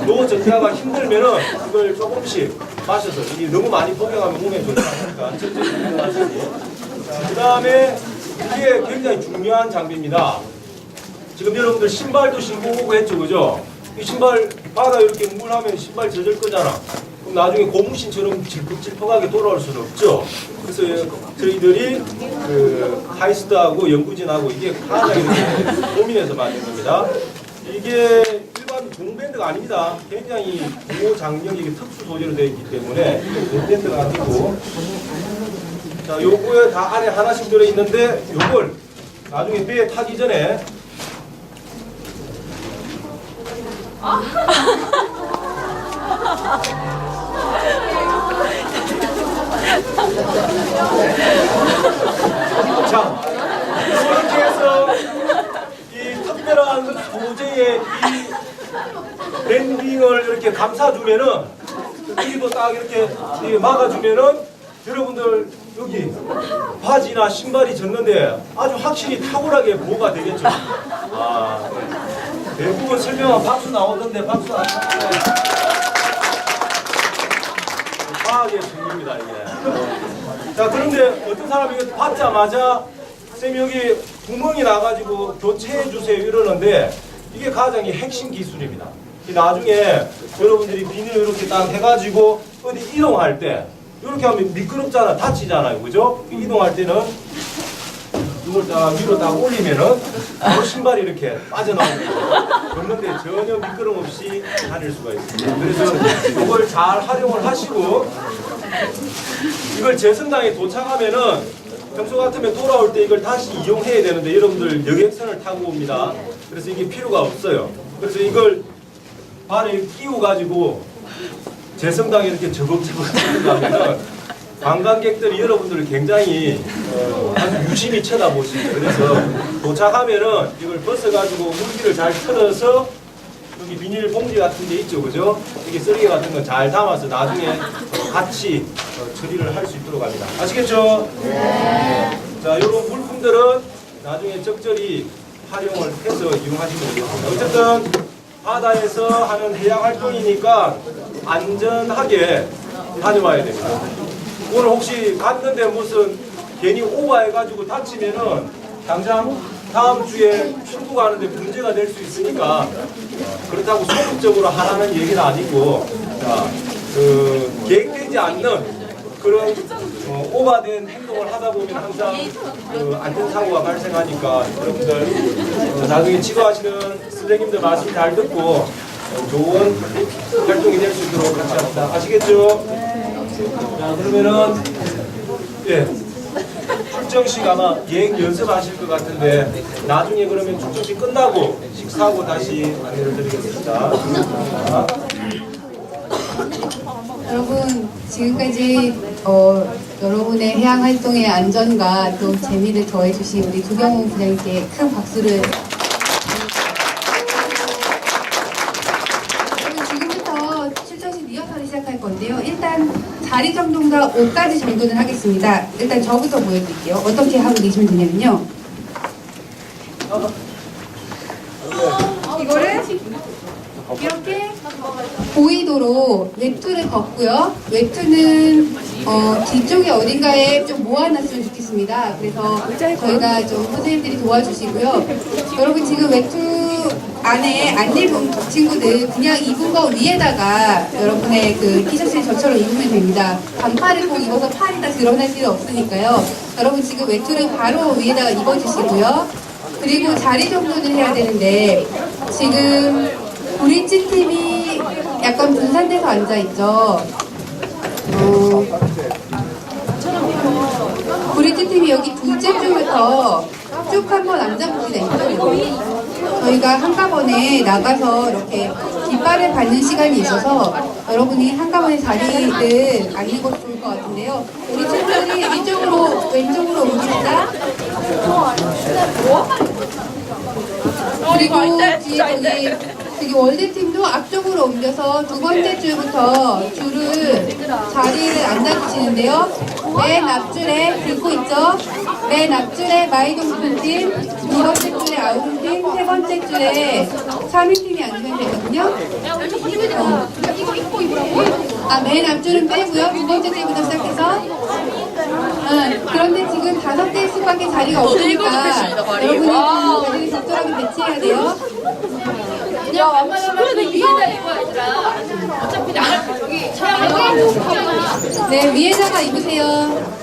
노 정자가 힘들면은 이걸 조금씩 마셔서 이게 너무 많이 복용하면 몸에 좋지 않으니까 천천히 복용하시고. 그 다음에 이게 굉장히 중요한 장비입니다. 지금 여러분들 신발도 신고 오고 했죠, 그죠? 이 신발 바다 이렇게 물하면 신발 젖을 거잖아. 그럼 나중에 고무신처럼 질퍽질퍽하게 돌아올 수는 없죠. 그래서 저희들이 그 카이스트하고 연구진하고 이게 가장 이렇게 고민해서 만든 겁니다. 이게 일반 종밴드가 아닙니다. 굉장히 고장력이 특수 소재로 되어 있기 때문에 종밴드가 아니고, 자, 요거에 다 안에 하나씩 들어있는데 요걸 나중에 배에 타기 전에 자, 이렇게 해서 이 특별한 소재의 이 밴딩을 이렇게 감싸주면은 여기도 딱 이렇게 막아주면은 여러분들 여기 바지나 신발이 젖는데 아주 확실히 탁월하게 보호가 되겠죠. 아, 대부분 설명은 박수 나오던데 박수 안 나오네. 과학의 승리입니다 이게. 자, 그런데 어떤 사람이 이거 받자마자 쌤 여기 구멍이 나가지고 교체해 주세요 이러는데 이게 가장 핵심 기술입니다. 나중에 여러분들이 비닐 이렇게 딱 해가지고 어디 이동할 때 이렇게 하면 미끄럽잖아, 다치잖아요, 그죠? 이동할 때는 이걸 딱 위로 딱 올리면은 신발이 이렇게 빠져나오고 걷는데 전혀 미끄럼 없이 다닐 수가 있습니다. 그래서 이걸 잘 활용을 하시고 이걸 제성당에 도착하면은 평소 같으면 돌아올 때 이걸 다시 이용해야 되는데 여러분들 여객선을 타고 옵니다. 그래서 이게 필요가 없어요. 그래서 이걸 발에 끼워 가지고 제성당에 이렇게 저벅저벅 하면은 관광객들이 여러분들을 굉장히 아주 유심히 쳐다보시죠. 그래서 도착하면은 이걸 벗어가지고 물기를 잘 털어서 여기 비닐 봉지 같은 데 있죠, 그죠? 여기 쓰레기 같은 거 잘 담아서 나중에 같이 처리를 할 수 있도록 합니다. 아시겠죠? 네. 자, 이런 물품들은 나중에 적절히 활용을 해서 이용하시면 되겠습니다. 어쨌든 바다에서 하는 해양 활동이니까 안전하게 다녀와야 됩니다. 오늘 혹시 갔는데 무슨 괜히 오버해가지고 다치면은 당장 다음 주에 출국하는데 문제가 될 수 있으니까 그렇다고 소극적으로 하라는 얘기는 아니고, 자, 계획되지 않는 그런 오버된 행동을 하다 보면 항상 안전사고가 발생하니까 여러분들 나중에 치료하시는 선생님들 말씀 잘 듣고 좋은 활동이 될 수 있도록 같이 합니다. 아시겠죠? 자, 그러면은 예, 출정식 아마 예행 연습하실 것 같은데 나중에 그러면 출정식 끝나고 식사하고 다시 안내를 드리겠습니다. 여러분, 지금까지 여러분의 해양 활동의 안전과 또 재미를 더해주신 우리 두경훈 부장님께 큰 박수를. 그리고 지금부터 출정식 리허설을 시작할 건데요. 일단 자리 정돈과 옷까지 정돈을 하겠습니다. 일단 저부터 보여드릴게요. 어떻게 하고 계시면 되냐면요. 이거를 이렇게 보이도록 외투를 걷고요. 외투는 뒤쪽에 어딘가에 좀 모아놨으면 좋겠습니다. 그래서 저희가 좀 선생님들이 도와주시고요. 여러분 지금 외투 안에 안 입은 친구들 그냥 입은 거 위에다가 여러분의 그 티셔츠를 저처럼 입으면 됩니다. 반팔을 꼭 입어서 팔이 다 드러날 필요 없으니까요. 여러분 지금 외투를 바로 위에다가 입어주시고요. 그리고 자리 정돈을 해야 되는데 지금 브릿지 팀이 약간 분산돼서 앉아있죠. 브릿지 팀이 여기 둘째 줄부터 쭉 한번 앉아보시겠죠. 저희가 한꺼번에 나가서 이렇게 깃발을 받는 시간이 있어서 여러분이 한꺼번에 자리를 앉는 것도 좋을 것 같은데요. 우리 친구들이 이쪽으로 왼쪽으로 옮깁니다. 그리고 뒤에 저기 저기 월드팀도 앞쪽으로 옮겨서 두 번째 줄부터 자리를 앉아주시는데요. 맨 앞줄에 들고 있죠. 맨 앞줄에 마이동팀, 두 번째 줄에 아웅팀, 세 번째 줄에 차민팀이 앉으면 되거든요. 맨 앞줄은 빼고요. 두 번째 줄부터 시작해서. 그런데 지금 5개 수밖에 자리가 없으니까 여러분이 자리를 적절하게 배치해야 돼요. 야, 완만하면 위에다 입어, 얘들아. 어차피 나갈 때 저기 네, 위에다가 입으세요.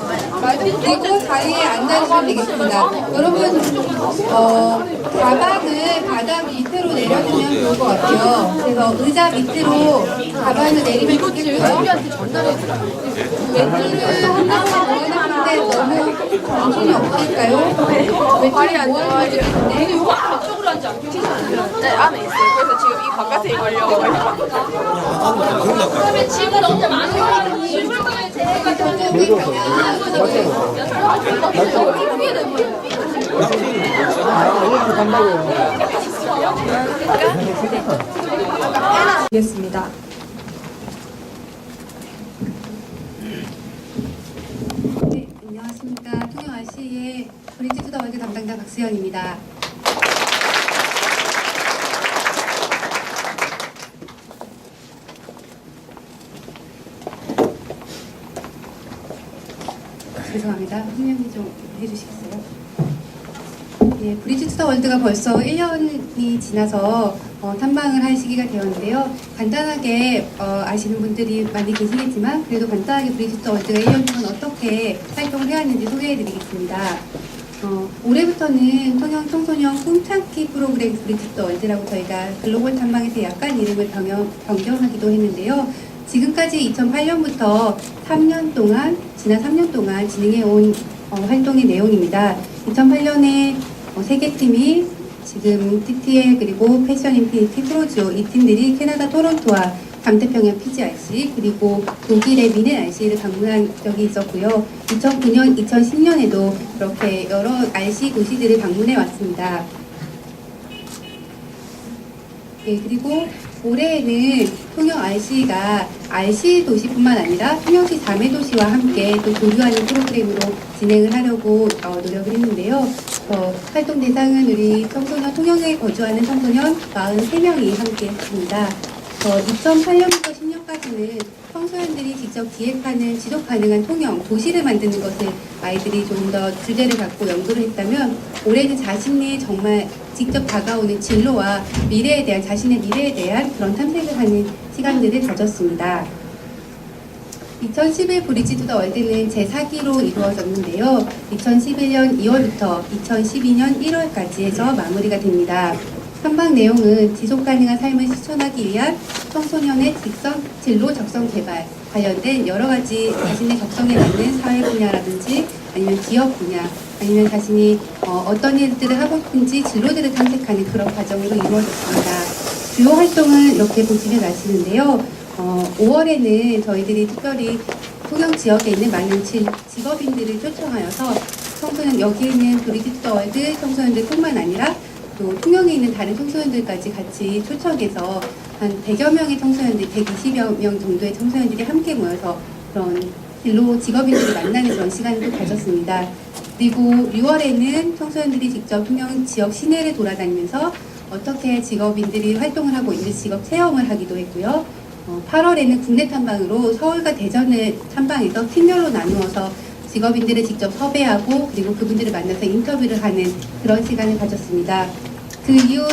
그리고 자리에 앉아주시면 되겠습니다. 여러분, 가방을 바닥 밑으로 내려주면 좋을 것 같아요. 그래서 의자 밑으로 가방을 내리면 좋겠고요. 우리한테 전달해주라. 외투를 한꺼번에 모아놨는데 너무 정신이 없을까요? 외투를 모아놨는데 이거 앞쪽으로 앉아. 네, 안에 있어요. 그래서 지금 이 바깥에 입으려고. 그러면 짐을 너무 많이 짐을 거에 제가 저쪽에 가면 위에다 입어요. 겠습니다. 네, 안녕하십니까. 통영 RC의 브릿지 투 더 월드 담당자 박수연입니다. 죄송합니다. 설명이 좀 해주시겠어요? 예, 브릿지 투 더 월드가 벌써 1년이 지나서 탐방을 할 시기가 되었는데요. 간단하게 아시는 분들이 많이 계시겠지만 그래도 간단하게 브릿지 투 더 월드가 1년 동안 어떻게 활동을 해왔는지 소개해드리겠습니다. 올해부터는 통영 청소년 꿈찾기 프로그램 브릿지 투 더 월드라고 저희가 글로벌 탐방에서 약간 이름을 변경하기도 했는데요. 지금까지 2008년부터 지난 3년 동안 진행해온 활동의 내용입니다. 2008년에 3개 팀이 지금 TTL 그리고 패션 인피니티 프로지오 이 팀들이 캐나다 토론토와 남태평양 PGRC 그리고 독일의 미넨 RC를 방문한 적이 있었고요. 2009년, 2010년에도 이렇게 여러 RC 도시들을 방문해 왔습니다. 네, 그리고 올해에는 통영 RC가 RC 도시뿐만 아니라 통영시 자매도시와 함께 또 교류하는 프로그램으로 진행을 하려고 노력을 했는데요. 활동 대상은 우리 통영에 거주하는 청소년 43명이 함께 했습니다. 2008년부터 10년까지는 청소년들이 직접 기획하는 지속 가능한 통영, 도시를 만드는 것을 아이들이 좀 더 주제를 갖고 연구를 했다면 올해는 자신이 정말 직접 다가오는 진로와 자신의 미래에 대한 그런 탐색을 하는 시간들을 가졌습니다. 2011 브릿지 투 더 월드는 제4기로 이루어졌는데요. 2011년 2월부터 2012년 1월까지 해서 마무리가 됩니다. 탐방 내용은 지속가능한 삶을 실천하기 위한 청소년의 진로 적성 개발 관련된 여러 가지 자신의 적성에 맞는 사회 분야라든지 아니면 기업 분야 아니면 자신이 어떤 일들을 하고 싶은지 진로들을 탐색하는 그런 과정으로 이루어졌습니다. 주요 활동은 이렇게 보시면 아시는데요. 5월에는 저희들이 특별히 통영 지역에 있는 많은 직업인들을 초청하여서 여기에 있는 브릿지 투 더 월드 청소년들뿐만 아니라 또 통영에 있는 다른 청소년들까지 같이 초청해서 한 100여 명의 청소년들, 120여 명 정도의 청소년들이 함께 모여서 그런 직업인들을 만나는 그런 시간도 가졌습니다. 그리고 6월에는 청소년들이 직접 통영 지역 시내를 돌아다니면서 어떻게 직업인들이 활동을 하고 있는 직업 체험을 하기도 했고요. 8월에는 국내 탐방으로 서울과 대전을 탐방해서 팀별로 나누어서 직업인들을 직접 섭외하고 그리고 그분들을 만나서 인터뷰를 하는 그런 시간을 가졌습니다. 그 이후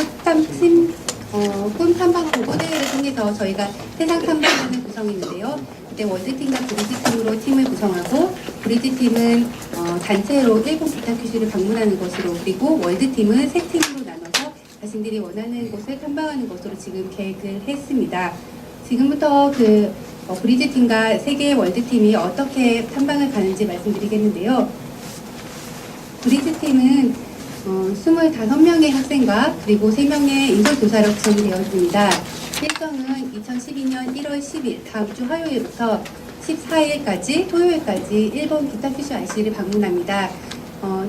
꿈 탐방 보고대회를 통해서 저희가 세상 탐방단을 구성했는데요. 그때 월드팀과 브릿지팀으로 팀을 구성하고 브릿지팀은 단체로 일본 기타 큐슈를 방문하는 것으로 그리고 월드팀은 세 팀으로 나눠서 자신들이 원하는 곳을 탐방하는 것으로 지금 계획을 했습니다. 지금부터 브릿지팀과 세계의 월드팀이 어떻게 탐방을 가는지 말씀드리겠는데요. 브릿지팀은 25명의 학생과 그리고 3명의 인솔교사로 구성되어 있습니다. 일정은 2012년 1월 10일 다음 주 화요일부터 14일까지 토요일까지 일본 기타 큐슈 RC를 방문합니다.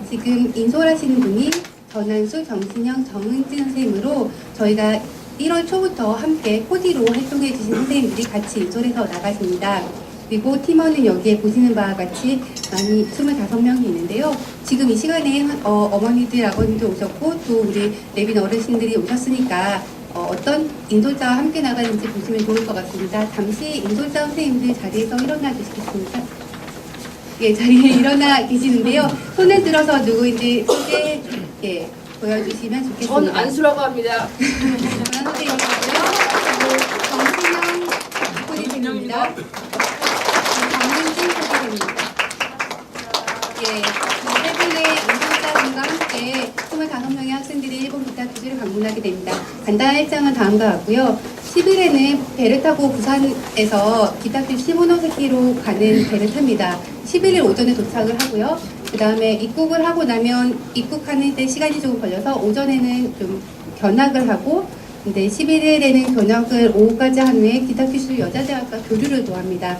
지금 인솔하시는 분이 전한수, 정신영, 정은진 선생님으로 저희가 1월 초부터 함께 코디로 활동해 주신 선생님들이 같이 인솔해서 나가십니다. 그리고 팀원은 여기에 보시는 바와 같이 많이 25명이 있는데요. 지금 이 시간에 어머니들, 아버님들 오셨고 또 우리 내빈 어르신들이 오셨으니까 어떤 인솔자와 함께 나가는지 보시면 좋을 것 같습니다. 잠시 인솔자 선생님들 자리에서 일어나 주시겠습니까? 예, 자리에 일어나 계시는데요. 손을 들어서 누구인지 소개 보여주시면 좋겠습니다. 전 안수라고 합니다. 전화 선생님이고요. 그리고 정신영 코디입니다. 정민진 코디입니다. 예, 세 분의 인솔자분과 함께 25명의 학생들이 일본 기타 교실을 방문하게 됩니다. 간단한 일정은 다음과 같고요. 10일에는 배를 타고 부산에서 기타 교실 시모노세키로 가는 배를 탑니다. 11일 오전에 도착을 하고요. 그 다음에 입국을 하고 나면 입국하는 데 시간이 조금 걸려서 오전에는 좀 견학을 하고 근데 11일에는 견학을 오후까지 한 후에 기타 교실 여자대학과 교류를 또 합니다.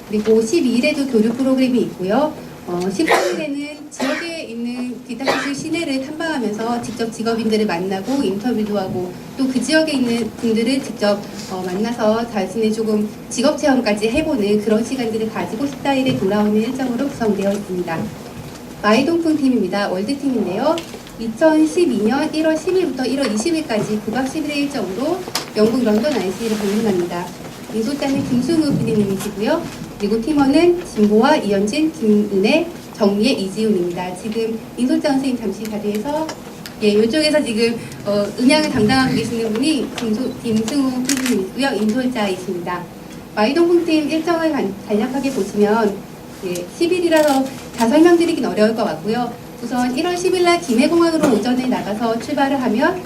그리고 12일에도 교류 프로그램이 있고요. 13일에는 지역에 있는 기타 교실 시내를 탐방하면서 직접 직업인들을 만나고 인터뷰도 하고 또 그 지역에 있는 분들을 직접 만나서 자신의 조금 직업 체험까지 해보는 그런 시간들을 가지고 14일에 돌아오는 일정으로 구성되어 있습니다. 마이동풍 팀입니다. 월드팀인데요. 2012년 1월 10일부터 1월 20일까지 9박 10일의 일정으로 영국 런던 IC를 방문합니다. 인솔자는 김승우 PD님이시고요. 그리고 팀원은 진보와 이현진, 김은혜, 정미애, 이지훈입니다. 지금 인솔자 선생님 잠시 자리에서 이쪽에서 지금 음향을 담당하고 계시는 분이 김승우 PD님이시고요. 인솔자이십니다. 마이동풍팀 일정을 간략하게 보시면 10일이라서 다 설명드리긴 어려울 것 같고요. 우선 1월 10일날 김해공항으로 오전에 나가서 출발을 하면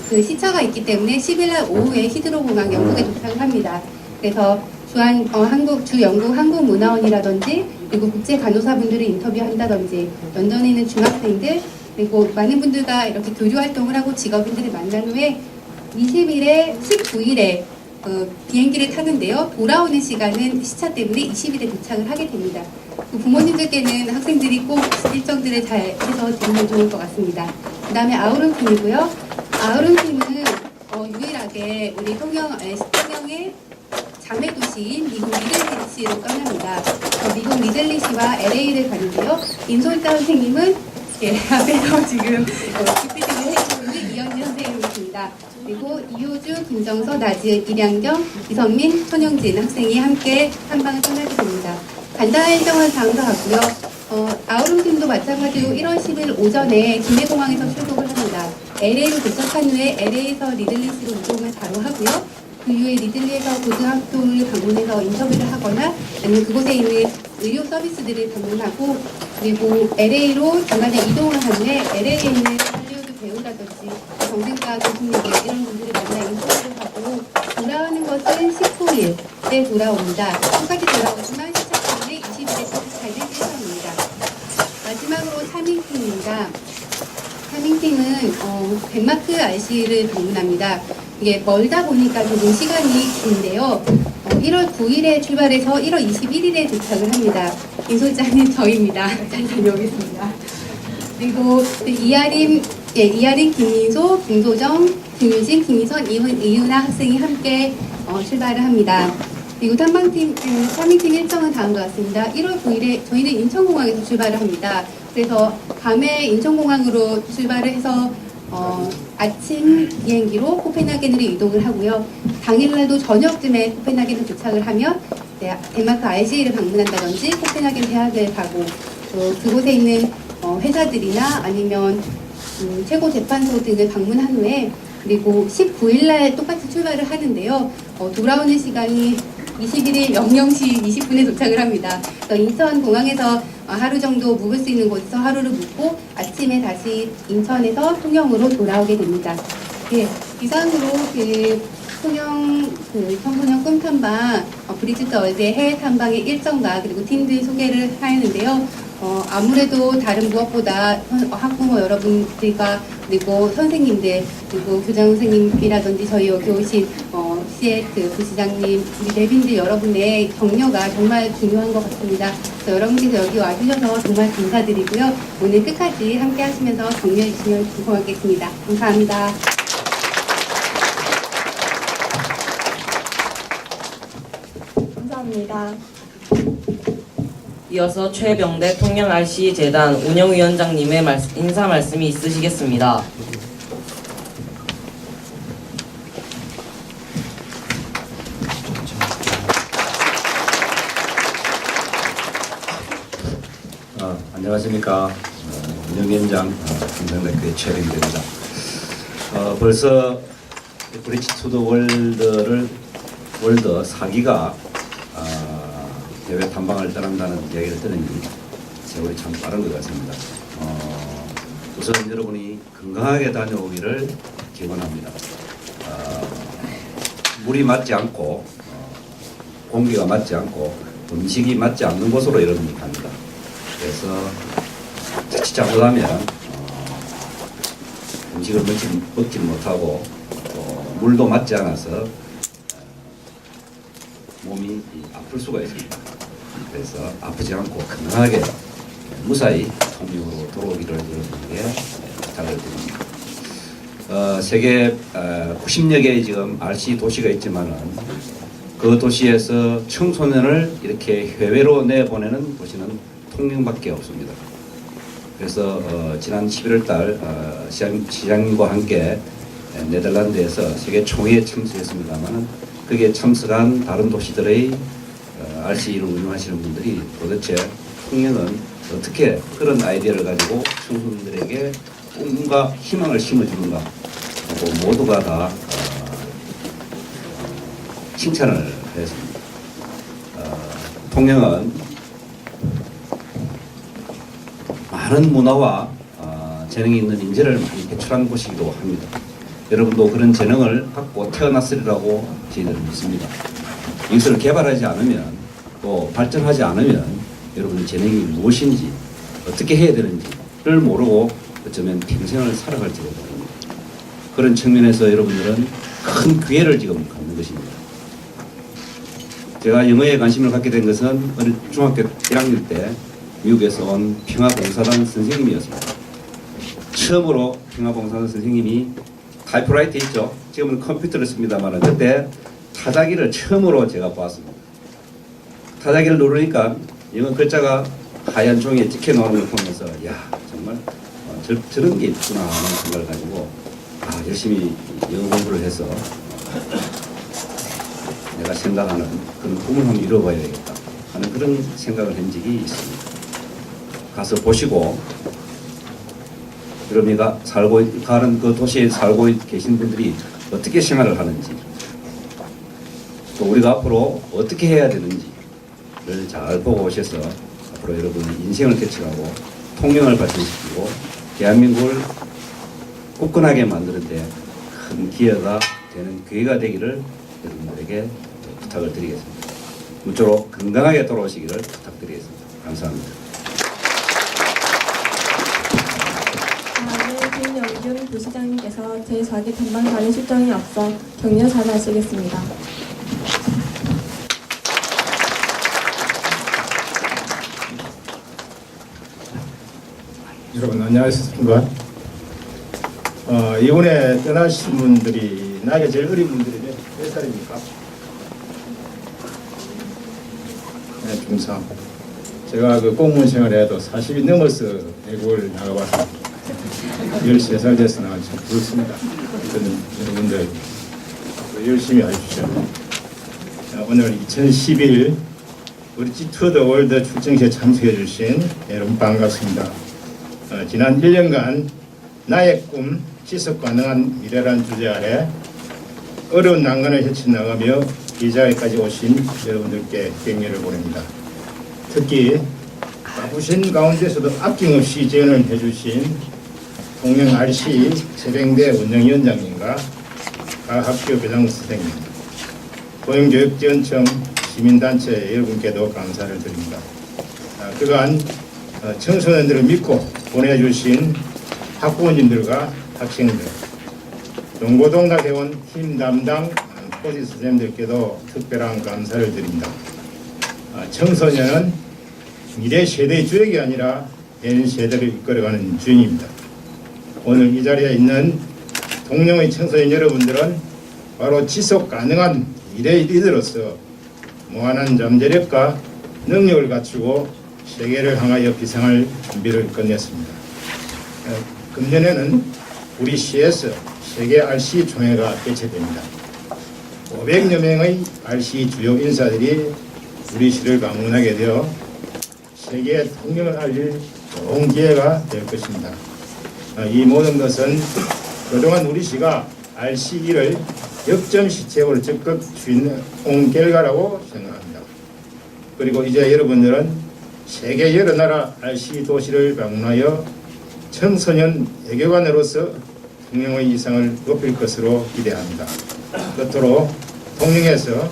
그 시차가 있기 때문에 10일날 오후에 히드로공항 영국에 도착을 합니다. 그래서 영국 한국문화원이라든지 그리고 국제 간호사분들을 인터뷰한다든지 런던에 있는 중학생들 그리고 많은 분들과 이렇게 교류 활동을 하고 직업인들을 만난 후에 20일에 19일에 비행기를 타는데요. 돌아오는 시간은 시차 때문에 20일에 도착을 하게 됩니다. 부모님들께는 학생들이 꼭 일정들을 잘 해서 드리면 좋을 것 같습니다. 그 다음에 아우름 팀이고요. 아우름 팀은 유일하게 우리 통영의 자매 도시인 미국 리들리시로 떠납니다. 미국 리들리시와 LA를 가는데요. 인솔자 선생님은 앞에서 지금 PPT를 해주는 이현진 선생님이십니다. 그리고 이효주, 김정서, 나지은, 이량경, 이선민, 손영진 학생이 함께 탐방을 떠나게 됩니다. 간단한 일정은 다음과 같고요. 아우름팀도 마찬가지로 1월 10일 오전에 김해공항에서 출국을 합니다. LA로 도착한 후에 LA에서 리들리시로 이동을 바로 하고요. 그 이후에 리들리에서 고등학교를 방문해서 인터뷰를 하거나 아니면 그곳에 있는 의료 서비스들을 방문하고 그리고 LA로 중간에 이동을 하는데 LA에 있는 할리우드 배우라든지 정신과 교수님들 이런 분들을 만나 인터뷰를 하고 돌아오는 것은 19일에 돌아옵니다. 똑같이 돌아오지만 시차 때문에 20일에 도착할 예정입니다. 마지막으로 3인팀입니다. 3인팀은 덴마크 RC를 방문합니다. 이게 멀다 보니까 조금 시간이 긴데요. 1월 9일에 출발해서 1월 21일에 도착을 합니다. 인솔자는 저입니다. 잘 다녀오겠습니다. 그리고 이하림, 김민소, 김소정, 김유진, 김희선, 이윤아 학생이 함께 출발을 합니다. 그리고 탐방팀, 3인팀 일정은 다음과 같습니다. 1월 9일에 저희는 인천공항에서 출발을 합니다. 그래서 밤에 인천공항으로 출발을 해서 아침 비행기로 코펜하겐으로 이동을 하고요. 당일날도 저녁쯤에 코펜하겐에 도착을 하면 덴마크 RC를 방문한다든지 코펜하겐 대학을 가고 또 그곳에 있는 회사들이나 아니면 최고 재판소 등을 방문한 후에 그리고 19일날 똑같이 출발을 하는데요. 돌아오는 시간이 21일 00시 20분에 도착을 합니다. 인천공항에서 하루 정도 묵을 수 있는 곳에서 하루를 묵고 아침에 다시 인천에서 통영으로 돌아오게 됩니다. 이상으로 통영 청소년 꿈탐방 브리지트 월드의 해외 탐방의 일정과 그리고 팀들 소개를 하였는데요. 아무래도 다른 무엇보다 학부모 여러분들과 그리고 선생님들 그리고 교장 선생님이라든지 저희 여기 오신 CX 부시장님 우리 내빈들 여러분의 격려가 정말 중요한 것 같습니다. 여러분께서 여기 와주셔서 정말 감사드리고요. 오늘 끝까지 함께 하시면서 격려해 주시면 고맙겠습니다. 감사합니다. 감사합니다. 이어서 최병대 통영 RC 재단 운영위원장님의 인사 말씀이 있으시겠습니다. 안녕하십니까. 운영위원장 김성대교의 최병대입니다. 벌써 브릿지 투 더 월드 4기가 해외 탐방을 떠난다는 이야기를 들으니 세월이 참 빠른 것 같습니다. 우선 여러분이 건강하게 다녀오기를 기원합니다. 물이 맞지 않고 공기가 맞지 않고 음식이 맞지 않는 곳으로 여러분이 갑니다. 그래서 자칫 잘못하면 음식을 먹지 못하고 물도 맞지 않아서 몸이 아플 수가 있습니다. 그래서 아프지 않고 건강하게 무사히 통영으로 돌아오기를 여러분에게 부탁을 드립니다. 세계 90여 개의 지금 RC 도시가 있지만은 그 도시에서 청소년을 이렇게 해외로 내보내는 도시는 통영밖에 없습니다. 그래서 지난 11월 달 시장님과 함께 네덜란드에서 세계 총회에 참석했습니다만은 거기에 참석한 다른 도시들의 RC를 운영하시는 분들이 도대체 통영은 어떻게 그런 아이디어를 가지고 청소년들에게 꿈과 희망을 심어주는가 하고 모두가 다 칭찬을 했습니다. 통영은 많은 문화와 재능이 있는 인재를 많이 배출한 곳이기도 합니다. 여러분도 그런 재능을 갖고 태어났으리라고 저희들은 믿습니다. 이것을 개발하지 않으면 또 발전하지 않으면 여러분의 재능이 무엇인지 어떻게 해야 되는지를 모르고 어쩌면 평생을 살아갈지도 모릅니다. 그런 측면에서 여러분들은 큰 기회를 지금 갖는 것입니다. 제가 영어에 관심을 갖게 된 것은 어느 중학교 1학년 때 미국에서 온 평화봉사단 선생님이었습니다. 처음으로 평화봉사단 선생님이 타이프라이터 있죠. 지금은 컴퓨터를 씁니다만 그때 타자기를 처음으로 제가 보았습니다. 타자기를 누르니까 영어 글자가 하얀 종이에 찍혀 나오는 걸 보면서 야 정말 저런 게 있구나 하는 생각을 가지고 열심히 영어 공부를 해서 내가 생각하는 그런 꿈을 한번 이뤄봐야 되겠다 하는 그런 생각을 한 적이 있습니다. 가서 보시고 여러분이가 가는 그 도시에 살고 계신 분들이 어떻게 생활을 하는지 또 우리가 앞으로 어떻게 해야 되는지를 잘 보고 오셔서 앞으로 여러분의 인생을 개척하고 통영을 발전시키고 대한민국을 굳건하게 만드는 데 큰 기여가 되는 기회가 되기를 여러분들에게 부탁을 드리겠습니다. 무쪼록 건강하게 돌아오시기를 부탁드리겠습니다. 감사합니다. 다음은 김영균 부시장님께서 제4기 탐방단의 출정에 앞서 격려 자료하시겠습니다. 여러분 안녕하십니까? 이번에 떠나신 분들이 나이가 제일 어린 분들이 몇 살입니까? 네, 중3. 제가 그 공무원 생활을 해도 40이 넘어서 외국을 나가봤습니다. 13살 돼서 나간 참 부럽습니다. 저는 여러분들 열심히 하십시오. 오늘 2011 브릿지 투 더 월드 출정식에 참석해 주신 여러분 반갑습니다. 지난 1년간 나의 꿈, 지속 가능한 미래라는 주제 아래 어려운 난관을 헤쳐나가며 이 자리까지 오신 여러분들께 격려를 보냅니다. 특히 바쁘신 가운데서도 아낌없이 지원을 해주신 통영 RC 최병대 운영위원장님과 각 학교 교장 선생님, 고용교육지원청 시민단체 여러분께도 감사를 드립니다. 그간 청소년들을 믿고 보내주신 학부모님들과 학생들, 동고동락해온 팀 담당 코치 선생님들께도 특별한 감사를 드립니다. 청소년은 미래 세대의 주역이 아니라 현 세대를 이끌어가는 주인입니다. 오늘 이 자리에 있는 통영의 청소년 여러분들은 바로 지속 가능한 미래의 리더로서 무한한 잠재력과 능력을 갖추고 세계를 향하여 비상할 준비를 끝냈습니다. 금년에는 우리 시에서 세계 RC 총회가 개최됩니다. 500여 명의 RC 주요 인사들이 우리 시를 방문하게 되어 세계의 통념을 알릴 좋은 기회가 될 것입니다. 이 모든 것은 그동안 우리 시가 RC1을 역점 시책으로 적극 추진해온 결과라고 생각합니다. 그리고 이제 여러분들은 세계 여러 나라 RC 도시를 방문하여 청소년 외교관으로서 통영의 이상을 높일 것으로 기대합니다. 끝으로 통영에서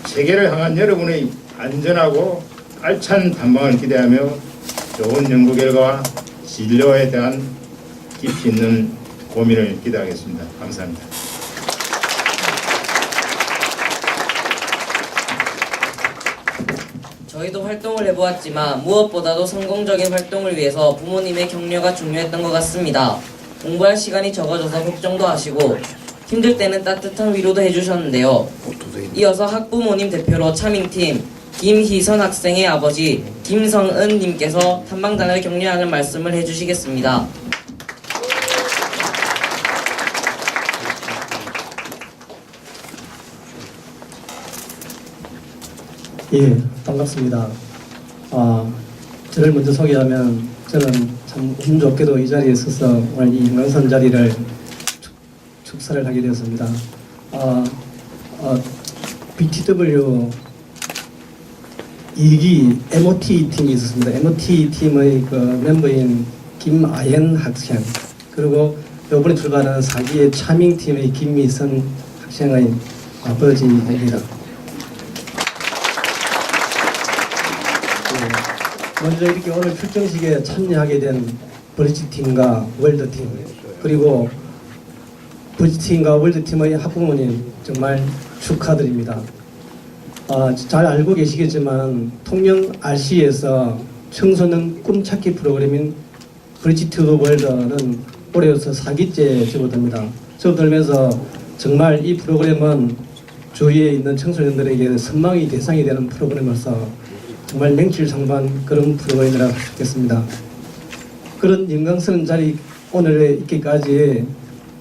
세계를 향한 여러분의 안전하고 알찬 탐방을 기대하며 좋은 연구 결과와 진료에 대한 깊이 있는 고민을 기대하겠습니다. 감사합니다. 저희도 활동을 해보았지만 무엇보다도 성공적인 활동을 위해서 부모님의 격려가 중요했던 것 같습니다. 공부할 시간이 적어져서 걱정도 하시고 힘들 때는 따뜻한 위로도 해주셨는데요. 이어서 학부모님 대표로 차밍팀 김희선 학생의 아버지 김성은 님께서 탐방단을 격려하는 말씀을 해주시겠습니다. 예, 반갑습니다. 저를 먼저 소개하면 저는 참 운 좋게도 이 자리에 서서 오늘 이 영광선 자리를 축사를 하게 되었습니다. BTW 2기 MOT 팀이 있었습니다. MOT 팀의 그 멤버인 김아연 학생, 그리고 이번에 출발하는 4기의 차밍 팀의 김미선 학생의 아버지입니다. 먼저 이렇게 오늘 출정식에 참여하게 된 브릿지팀과 월드팀, 그리고 브릿지팀과 월드팀의 학부모님 정말 축하드립니다. 잘 알고 계시겠지만 통영 RC에서 청소년 꿈찾기 프로그램인 브릿지 투 월드는 올해로서 4기째 접어듭니다. 접어들면서 정말 이 프로그램은 주위에 있는 청소년들에게 선망의 대상이 되는 프로그램으로서 정말 명실상부한 그런 프로그램이라고 할 수 있겠습니다. 그런 영광스러운 자리 오늘에 있기까지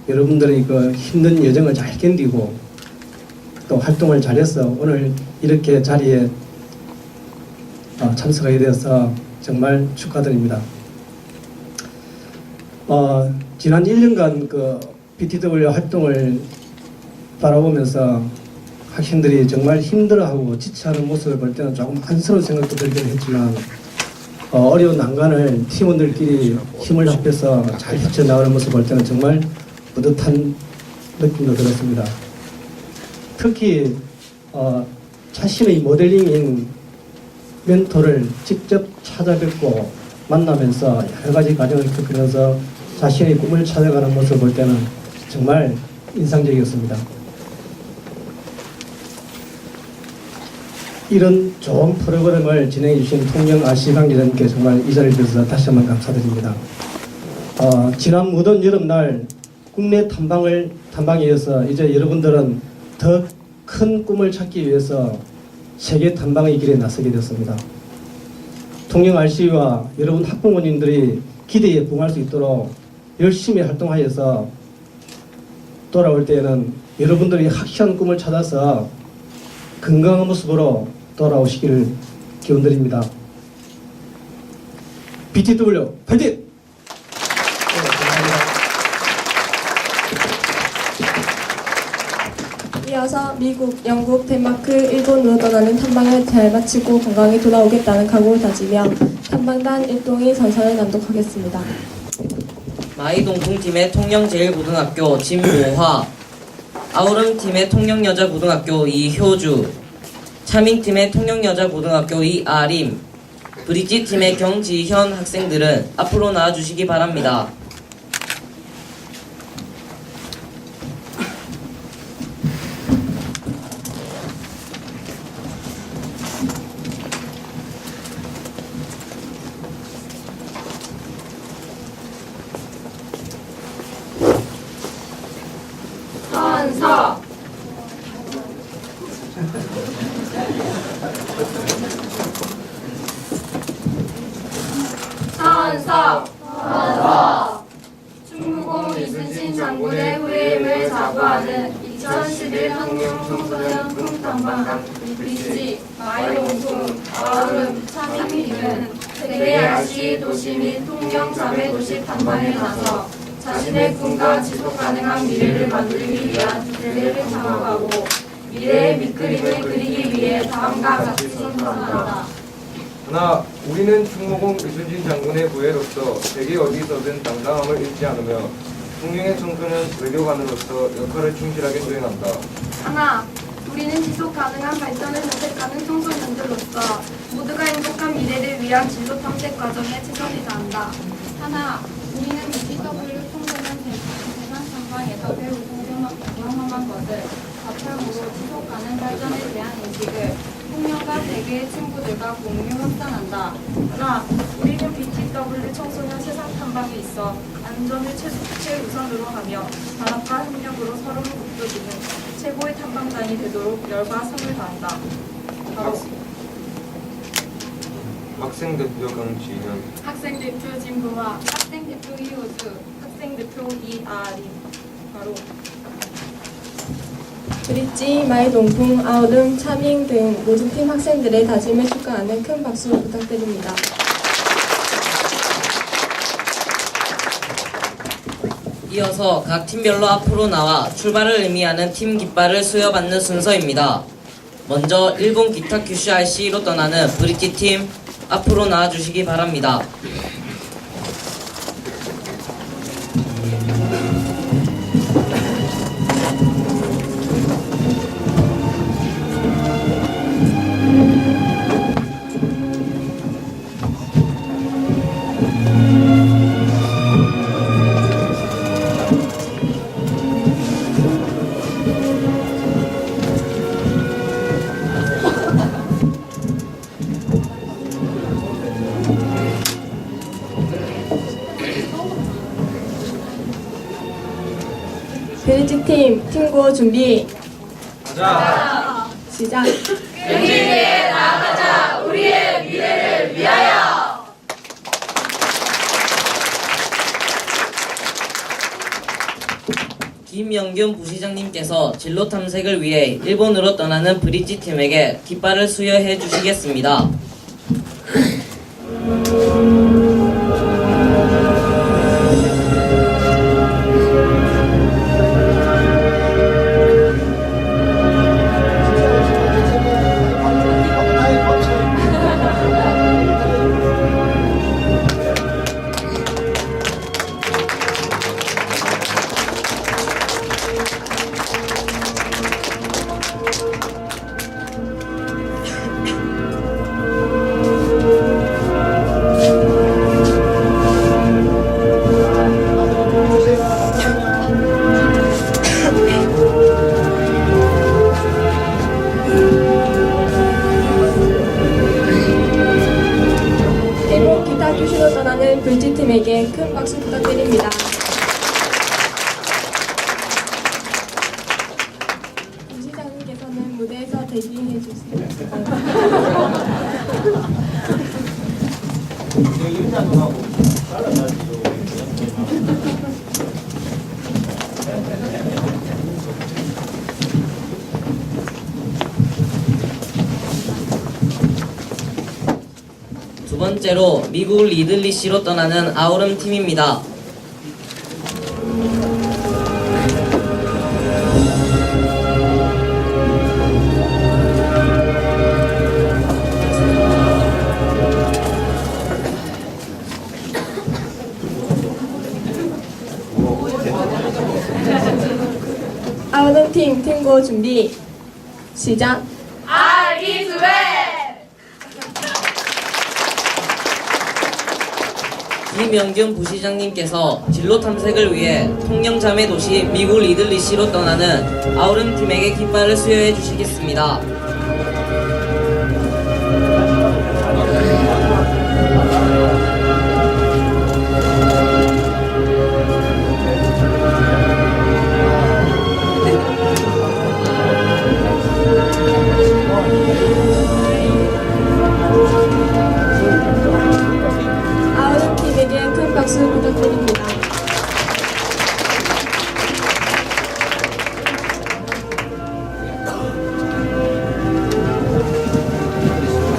여러분들의 그 힘든 여정을 잘 견디고 또 활동을 잘해서 오늘 이렇게 자리에 참석하게 되어서 정말 축하드립니다. 지난 1년간 그 BTW 활동을 바라보면서 학생들이 정말 힘들어하고 지쳐하는 모습을 볼 때는 조금 안쓰러운 생각도 들긴 했지만 어려운 난관을 팀원들끼리 힘을 합해서 잘 헤쳐나가는 모습을 볼 때는 정말 뿌듯한 느낌도 들었습니다. 특히 자신의 모델링인 멘토를 직접 찾아뵙고 만나면서 여러 가지 과정을 겪으면서 자신의 꿈을 찾아가는 모습을 볼 때는 정말 인상적이었습니다. 이런 좋은 프로그램을 진행해 주신 통영 RC 관계자님께 정말 이 자리를 빌어서 다시 한번 감사드립니다. 지난 무더운 여름날 국내 탐방에 이어서 이제 여러분들은 더 큰 꿈을 찾기 위해서 세계 탐방의 길에 나서게 되었습니다. 통영 RC와 여러분 학부모님들이 기대에 부응할 수 있도록 열심히 활동하여서 돌아올 때에는 여러분들이 확실한 꿈을 찾아서 건강한 모습으로 돌아오시기를 기원드립니다. BTW 파이팅! 이어서 미국, 영국, 덴마크, 일본으로 떠나는 탐방을 잘 마치고 건강히 돌아오겠다는 각오를 다지며 탐방단 1동이 선서를 낭독하겠습니다. 마이동풍팀의 통영제일고등학교 진모화, 아우름팀의 통영여자고등학교 이효주, 차밍팀의 통영여자고등학교 이아림, 브릿지팀의 경지현 학생들은 앞으로 나와주시기 바랍니다. 충무공 이순신 장군의 후임을 자부하는 2011 청년 청소년 꿈탐방단 브릿지 마이롱풍 아우름 차민기는 세계 RC 도시 및 통영 자매 도시 탐방에 나서 자신의 꿈과 지속 가능한 미래를 만들기 위한 미래를 창업하고 미래의 밑그림을 그리기 위해 다음과 같이 선언한다. 하나, 우리는 충무공 이순신 장군의 부회로서 세계 어디서든 당당함을 잃지 않으며 통영의 청소년 외교관으로서 역할을 충실하게 수행한다. 하나, 우리는 지속 가능한 발전을 선택하는 청소년들로서 모두가 행복한 미래를 위한 진로 탐색 과정에 최선을 다한다. 하나, 우리는 BTW 청소년 대상 탐방에서 배우고 경험한 것을 바탕으로 지속 가능 발전에 대한 인식을 통영과 세계의 친구들과 공유 확산한다. 하나, 우리는 BTW 청소년 세상 탐방에 있어 안전을 최우선으로 하며 단합과 협력으로 서로를 북돋우는 최고의 탐방단이 되도록 열과 성을 다한다. 바로 학생 대표 강지현, 학생 대표 진부와 학생 대표 이호수, 학생 대표 이아림. 바로 브릿지, 마이동풍, 아우름, 차밍 등 모든 팀 학생들의 다짐을 축하하는 큰 박수 부탁드립니다. 이어서 각 팀별로 앞으로 나와 출발을 의미하는 팀 깃발을 수여받는 순서입니다. 먼저 일본 기타 QCRC로 떠나는 브릿지 팀 앞으로 나와주시기 바랍니다. 브릿지 팀, 팀고 준비. 가자. 시작. 김영균 부시장님께서 진로 탐색을 위해 일본으로 떠나는 브릿지 팀에게 깃발을 수여해 주시겠습니다. 일본 기타 교실로 떠나는 브릿지 팀에게 큰 박수 부탁드립니다. 부시장님께서는 무대에서 대기해 주세요. 두 번째로 미국 리들리시로 떠나는 아우름 팀입니다. 아우름 팀, 팀고 준비. 시작. 김영균 부시장님께서 진로 탐색을 위해 통영자매 도시 미국 리들리시로 떠나는 아우름 팀에게 깃발을 수여해 주시겠습니다.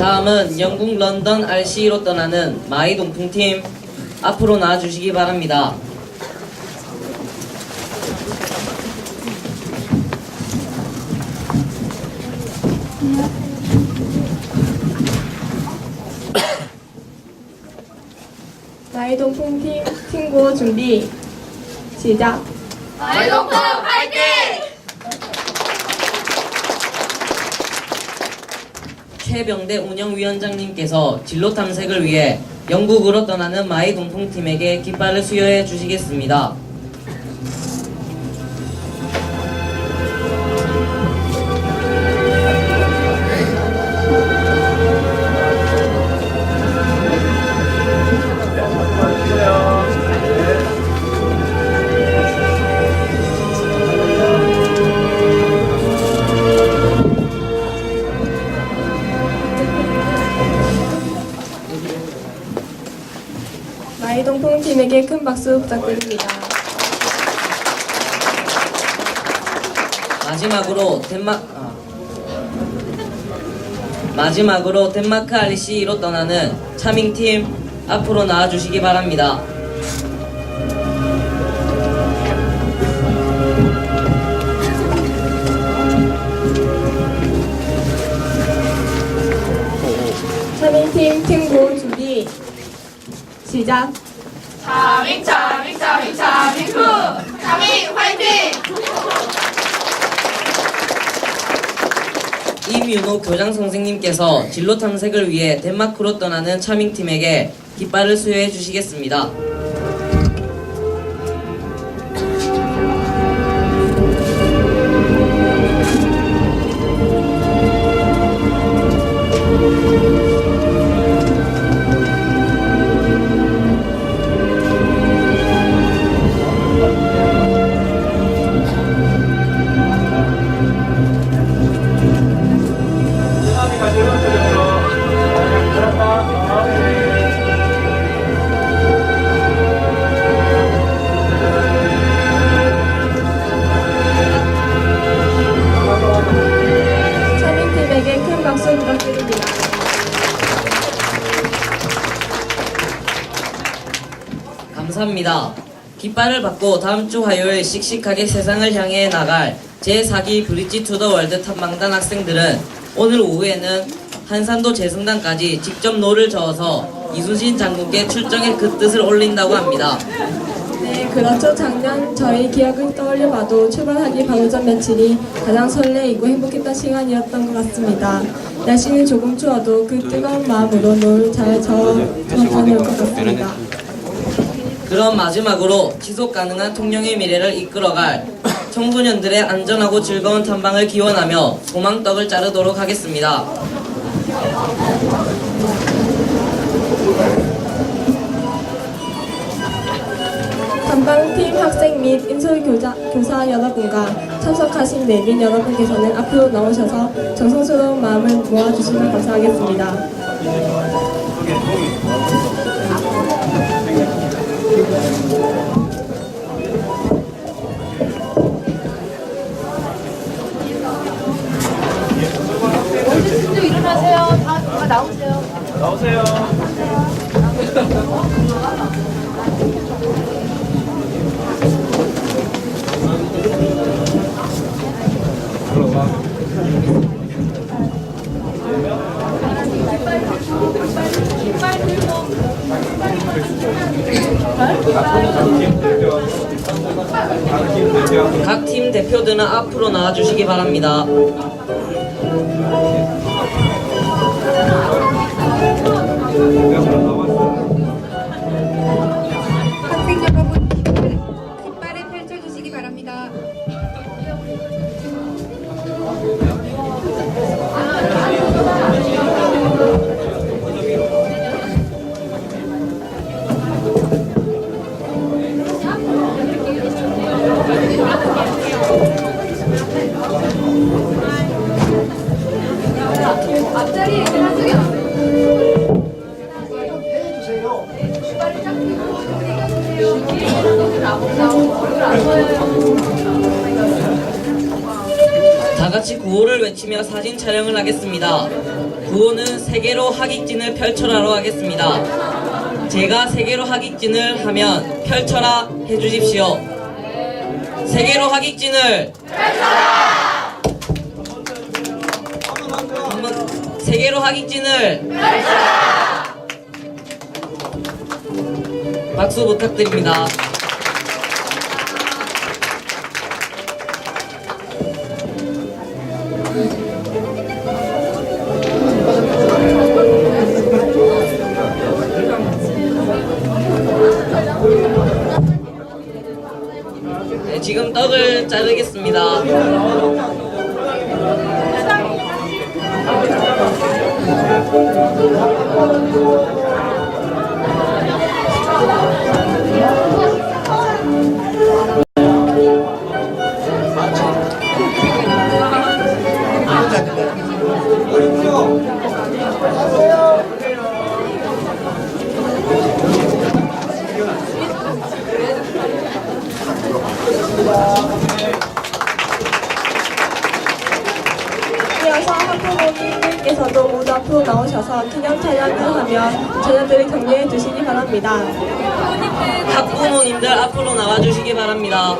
다음은 영국 런던 RC로 떠나는 마이 동풍팀 앞으로 나와주시기 바랍니다. 나의 동풍팀 팀구 준비 시작. 마이동풍 화이팅! 최병대 운영위원장님께서 진로 탐색을 위해 영국으로 떠나는 마이 동풍팀에게 깃발을 수여해 주시겠습니다. 나의 동풍팀에게 큰 박수 부탁드립니다. 마지막으로 덴마크 RC로 떠나는 차밍팀 앞으로 나와주시기 바랍니다. 차밍팀 팀구 준비 시작. 차밍 후! 차밍 화이팅! 임윤호 교장 선생님께서 진로 탐색을 위해 덴마크로 떠나는 차밍팀에게 깃발을 수여해 주시겠습니다. 차밍팀에게 큰 박수 부탁드립니다. 감사합니다. 깃발을 받고 다음 주 화요일 씩씩하게 세상을 향해 나갈 제4기 브릿지 투 더 월드 탐방단 학생들은 오늘 오후에는 한산도 재승단까지 직접 노를 저어서 이순신 장군께 출정의 그 뜻을 올린다고 합니다. 네, 그렇죠. 작년 저희 기억을 떠올려봐도 출발하기 바로 전 며칠이 가장 설레이고 행복했던 시간이었던 것 같습니다. 날씨는 조금 추워도 그 뜨거운 마음으로 노를 잘 저어놓을 것 같습니다. 그럼 마지막으로 지속 가능한 통영의 미래를 이끌어갈 청소년들의 안전하고 즐거운 탐방을 기원하며 소망떡을 자르도록 하겠습니다. 탐방팀 학생 및 인솔 교사 여러분과 참석하신 내빈 여러분께서는 앞으로 나오셔서 정성스러운 마음을 모아주시면 감사하겠습니다. 좀 일어나세요. 다 나오세요. 나오세요. 각 팀 대표들은 앞으로 나와주시기 바랍니다. 학생 여러분, 깃발을 펼쳐주시기 바랍니다. 앞자리에 있는 한쪽에 다 같이 구호를 외치며 사진 촬영을 하겠습니다. 구호는 세계로 하객진을 펼쳐라로 하겠습니다. 제가 세계로 하객진을 하면 펼쳐라 해주십시오. 세계로 하객진을 펼쳐라! 한번 세계로 하객진을 펼쳐라! 박수 부탁드립니다. 네, 지금 떡을 자르겠습니다. 이어서 학부모님들께서도 모두 앞으로 나오셔서 기념 촬영을 하며 자녀들을 격려해 주시기 바랍니다. 학부모님들 앞으로 나와주시기 바랍니다.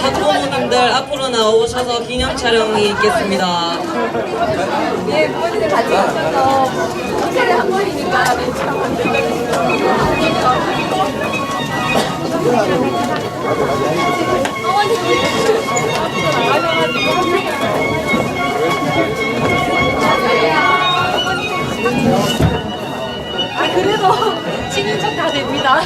학부모님들 앞으로 나오셔서 기념 촬영이 있겠습니다. 예, 부모님들 같이 있어서 한달에 한 번이니까 그래도 치는 척 다 됩니다.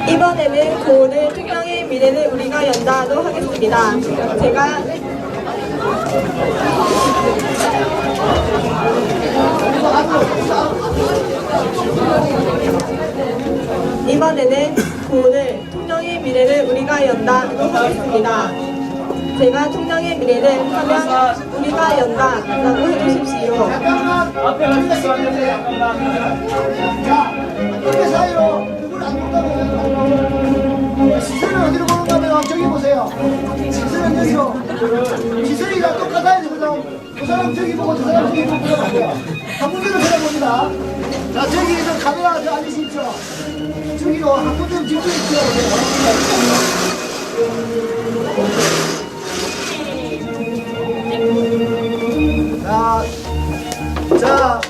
이번에는 고은을 투명의 미래를 우리가 연다로 하겠습니다. 제가 이번에는 고은을 통영의 미래를 우리가 연다로 하겠습니다. 제가 통영의 미래를 하면 우리가 연다라고 해주십시오. 앞에 가주세요. 자, 이렇게 사이로 누구를 안 본다면 시선을 어디로 보는가면 저기 보세요. 시선은 여기로. 시선이가 똑같아야 되거든. 그 사람 저기 보고 저 사람 저기 보고 그러면 안 돼요. 한 군데로 쳐다봅니다. 자, 저기 저 카메라 저 아저씨 있죠? 저기로 한 군데로 집중해 쳐다보세요. 자,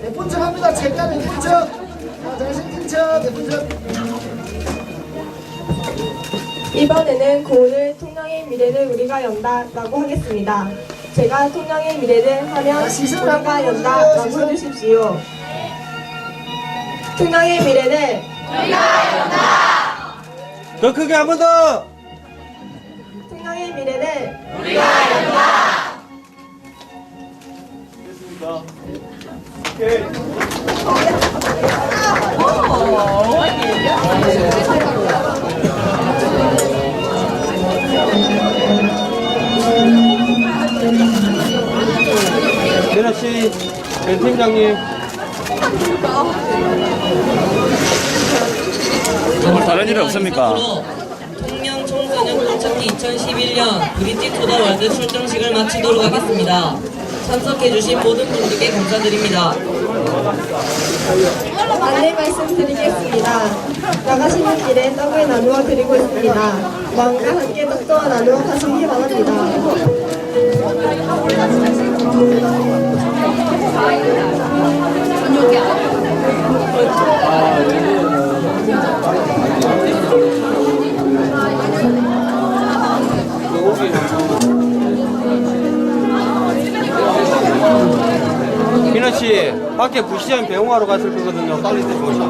예쁜 척 합니다. 책가는 예쁜 척. 자, 잘생긴 척, 예쁜 척. 이번에는 고은을 통영의 미래를 우리가 연다라고 하겠습니다. 제가 통영의 미래를 하면 우리가 연다라고 해주십시오. 통영의 미래를 우리가 연다! 더 크게 한 번 더! 통영의 미래를 됐습니까? 오케이. 민아 씨, Ben 팀장님. 오늘 다른 일은 없습니까? 통영 청소년 콘서트 2011년 브릿지 토더 월드 출정식을 마치도록 하겠습니다. 참석해주신 모든 분들께 감사드립니다. 안내 말씀드리겠습니다. 나가시는 길에 떡을 나누어 드리고 있습니다. 마음과 함께 떡도와 나누어 가시기 바랍니다. 민아 씨, 밖에 부시장 배웅하러 갔을 거거든요. 빨리 들어오시죠.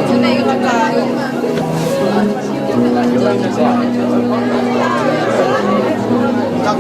근데 이거 할까? 딱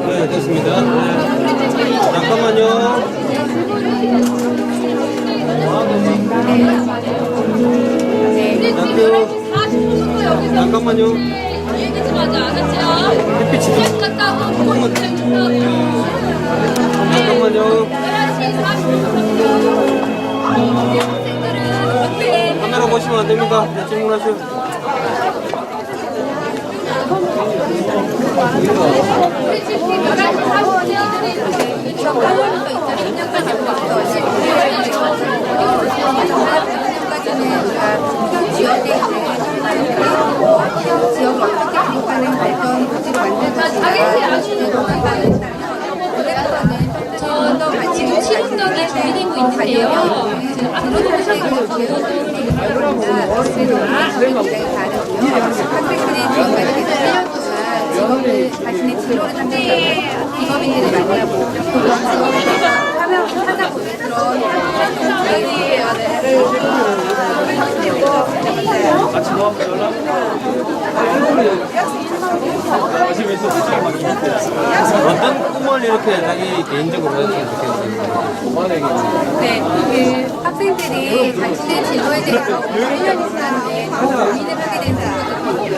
네, 됐습니다. 잠깐만요. 잠깐만요. 햇빛이 잠깐만요. 카메라 보시면 안 됩니다. 네, 질문하세요. 지역을 어떻게 행복하는 발전 도시로 만들 저도 지금 7운동이 준비되고 있는데요. 앞으로 정책으로 지역을 학생들이 지금까지 1년 동안 직업을 자신의 진로를 선택하고 직업인들을 만나고 하면 찾아보는 그런 활동을 어떤 꿈을 이렇게 자기 개인적으로 했으면 좋겠어요? 네, 그 학생들이 자신의 진로에 대해서 1년 지났는데 더 고민을 하게 되는 것도 있고요.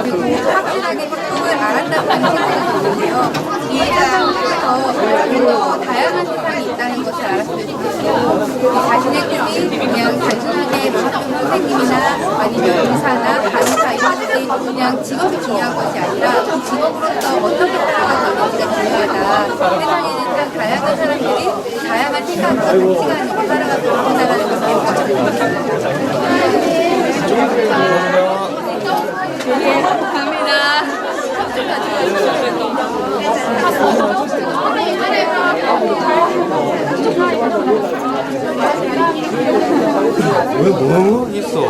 그리고 확실하게 꿈을 알았다고 하는 생각이 드는데요. 이 세상에서 더 다양한 세상이 있다는 것을 알았으면 좋겠고, 자신의 꿈이 그냥 단순하게 학교 선생님이나 아니면 의사나 간호사 이런 것이 그냥 직업이 중요한 것이 아니라 직업으로서 어떻게 살아가는지가 중요하다. 세상에는 참 다양한 사람들이 다양한 시간과 가치관으로 살아가고 있다는 왜 뭐 있어?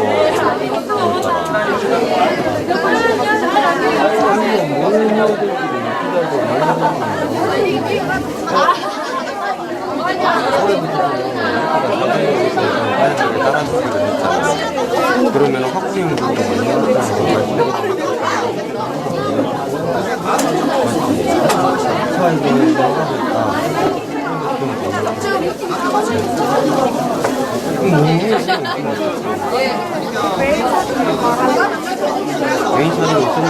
그러면 학부형들도 개인 사진이 어떤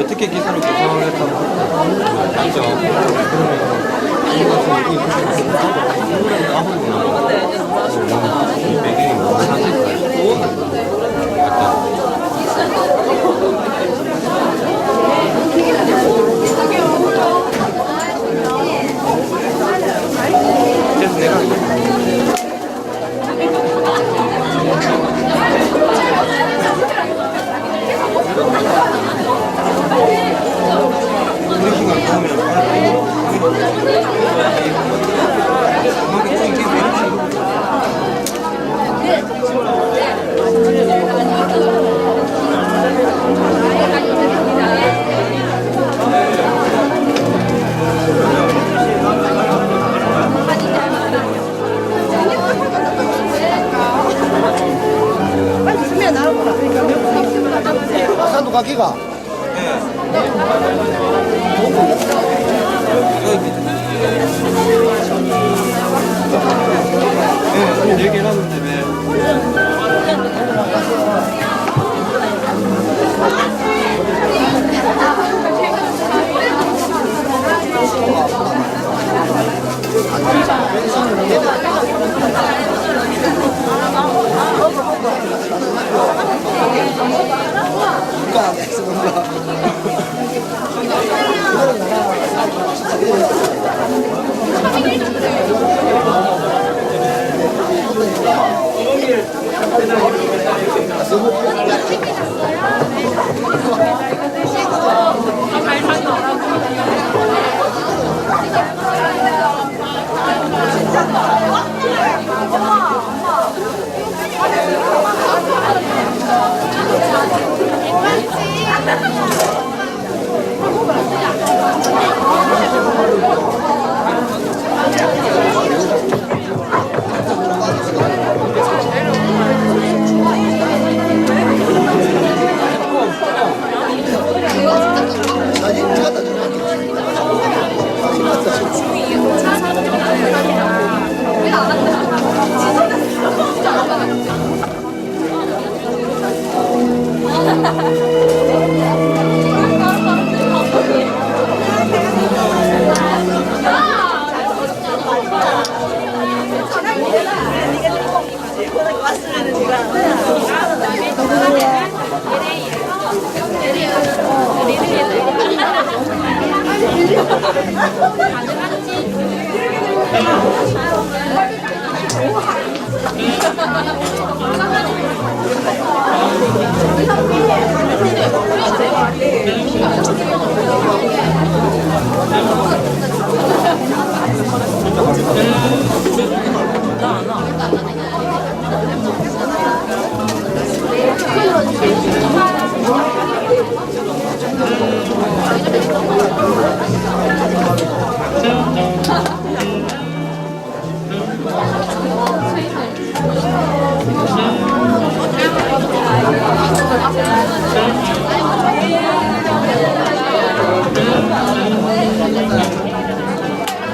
어떻게 기사를 개설하겠다고 하죠? 아산도 가기가 네, 얘기해놨는데 왜? 뭔가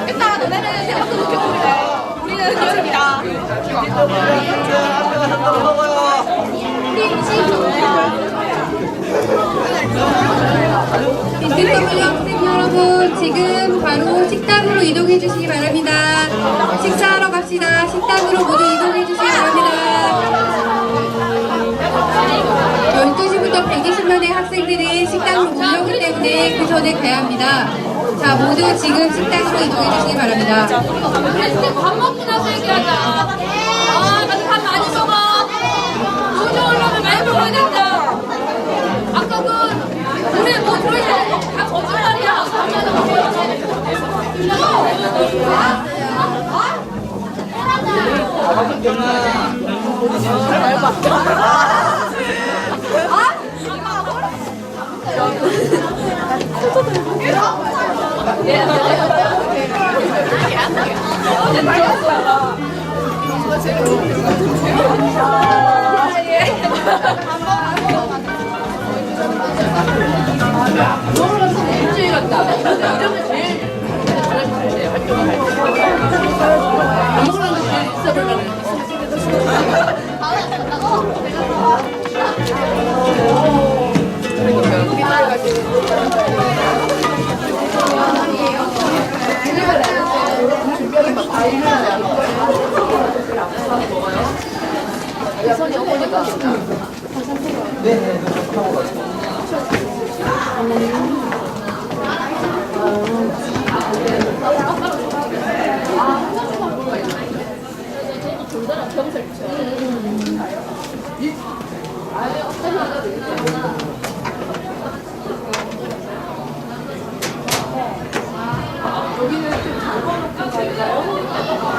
일단 너네는 생각도 높게 보는데 우리는 여름이다. BTW 학생 여러분, 지금 바로 식당으로 이동해 주시기 바랍니다. 식사하러 갑시다. 식당으로 모두 이동해 주시기 바랍니다. 12시부터 120명의 학생들이 식당으로 몰려오기 때문에 그 전에 가야 합니다. 자, 모두 지금 식당으로 이동해 주시기 바랍니다. 밥 먹고 나서 얘기하자. 아, 나도 밥 많이 먹어. 도저 올라오면 많이 먹어야 된다. 아까 우리 뭐 들어있어? 다 거짓말이야.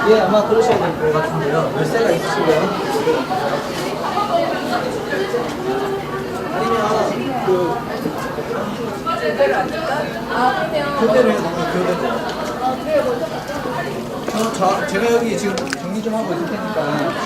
예, 아마 그러셔야 될 것 같은데요. 열쇠가 있으시고요. 아니면 교대로 해야 돼요, 교대로. 제가 여기 지금 정리 좀 하고 있을 테니까.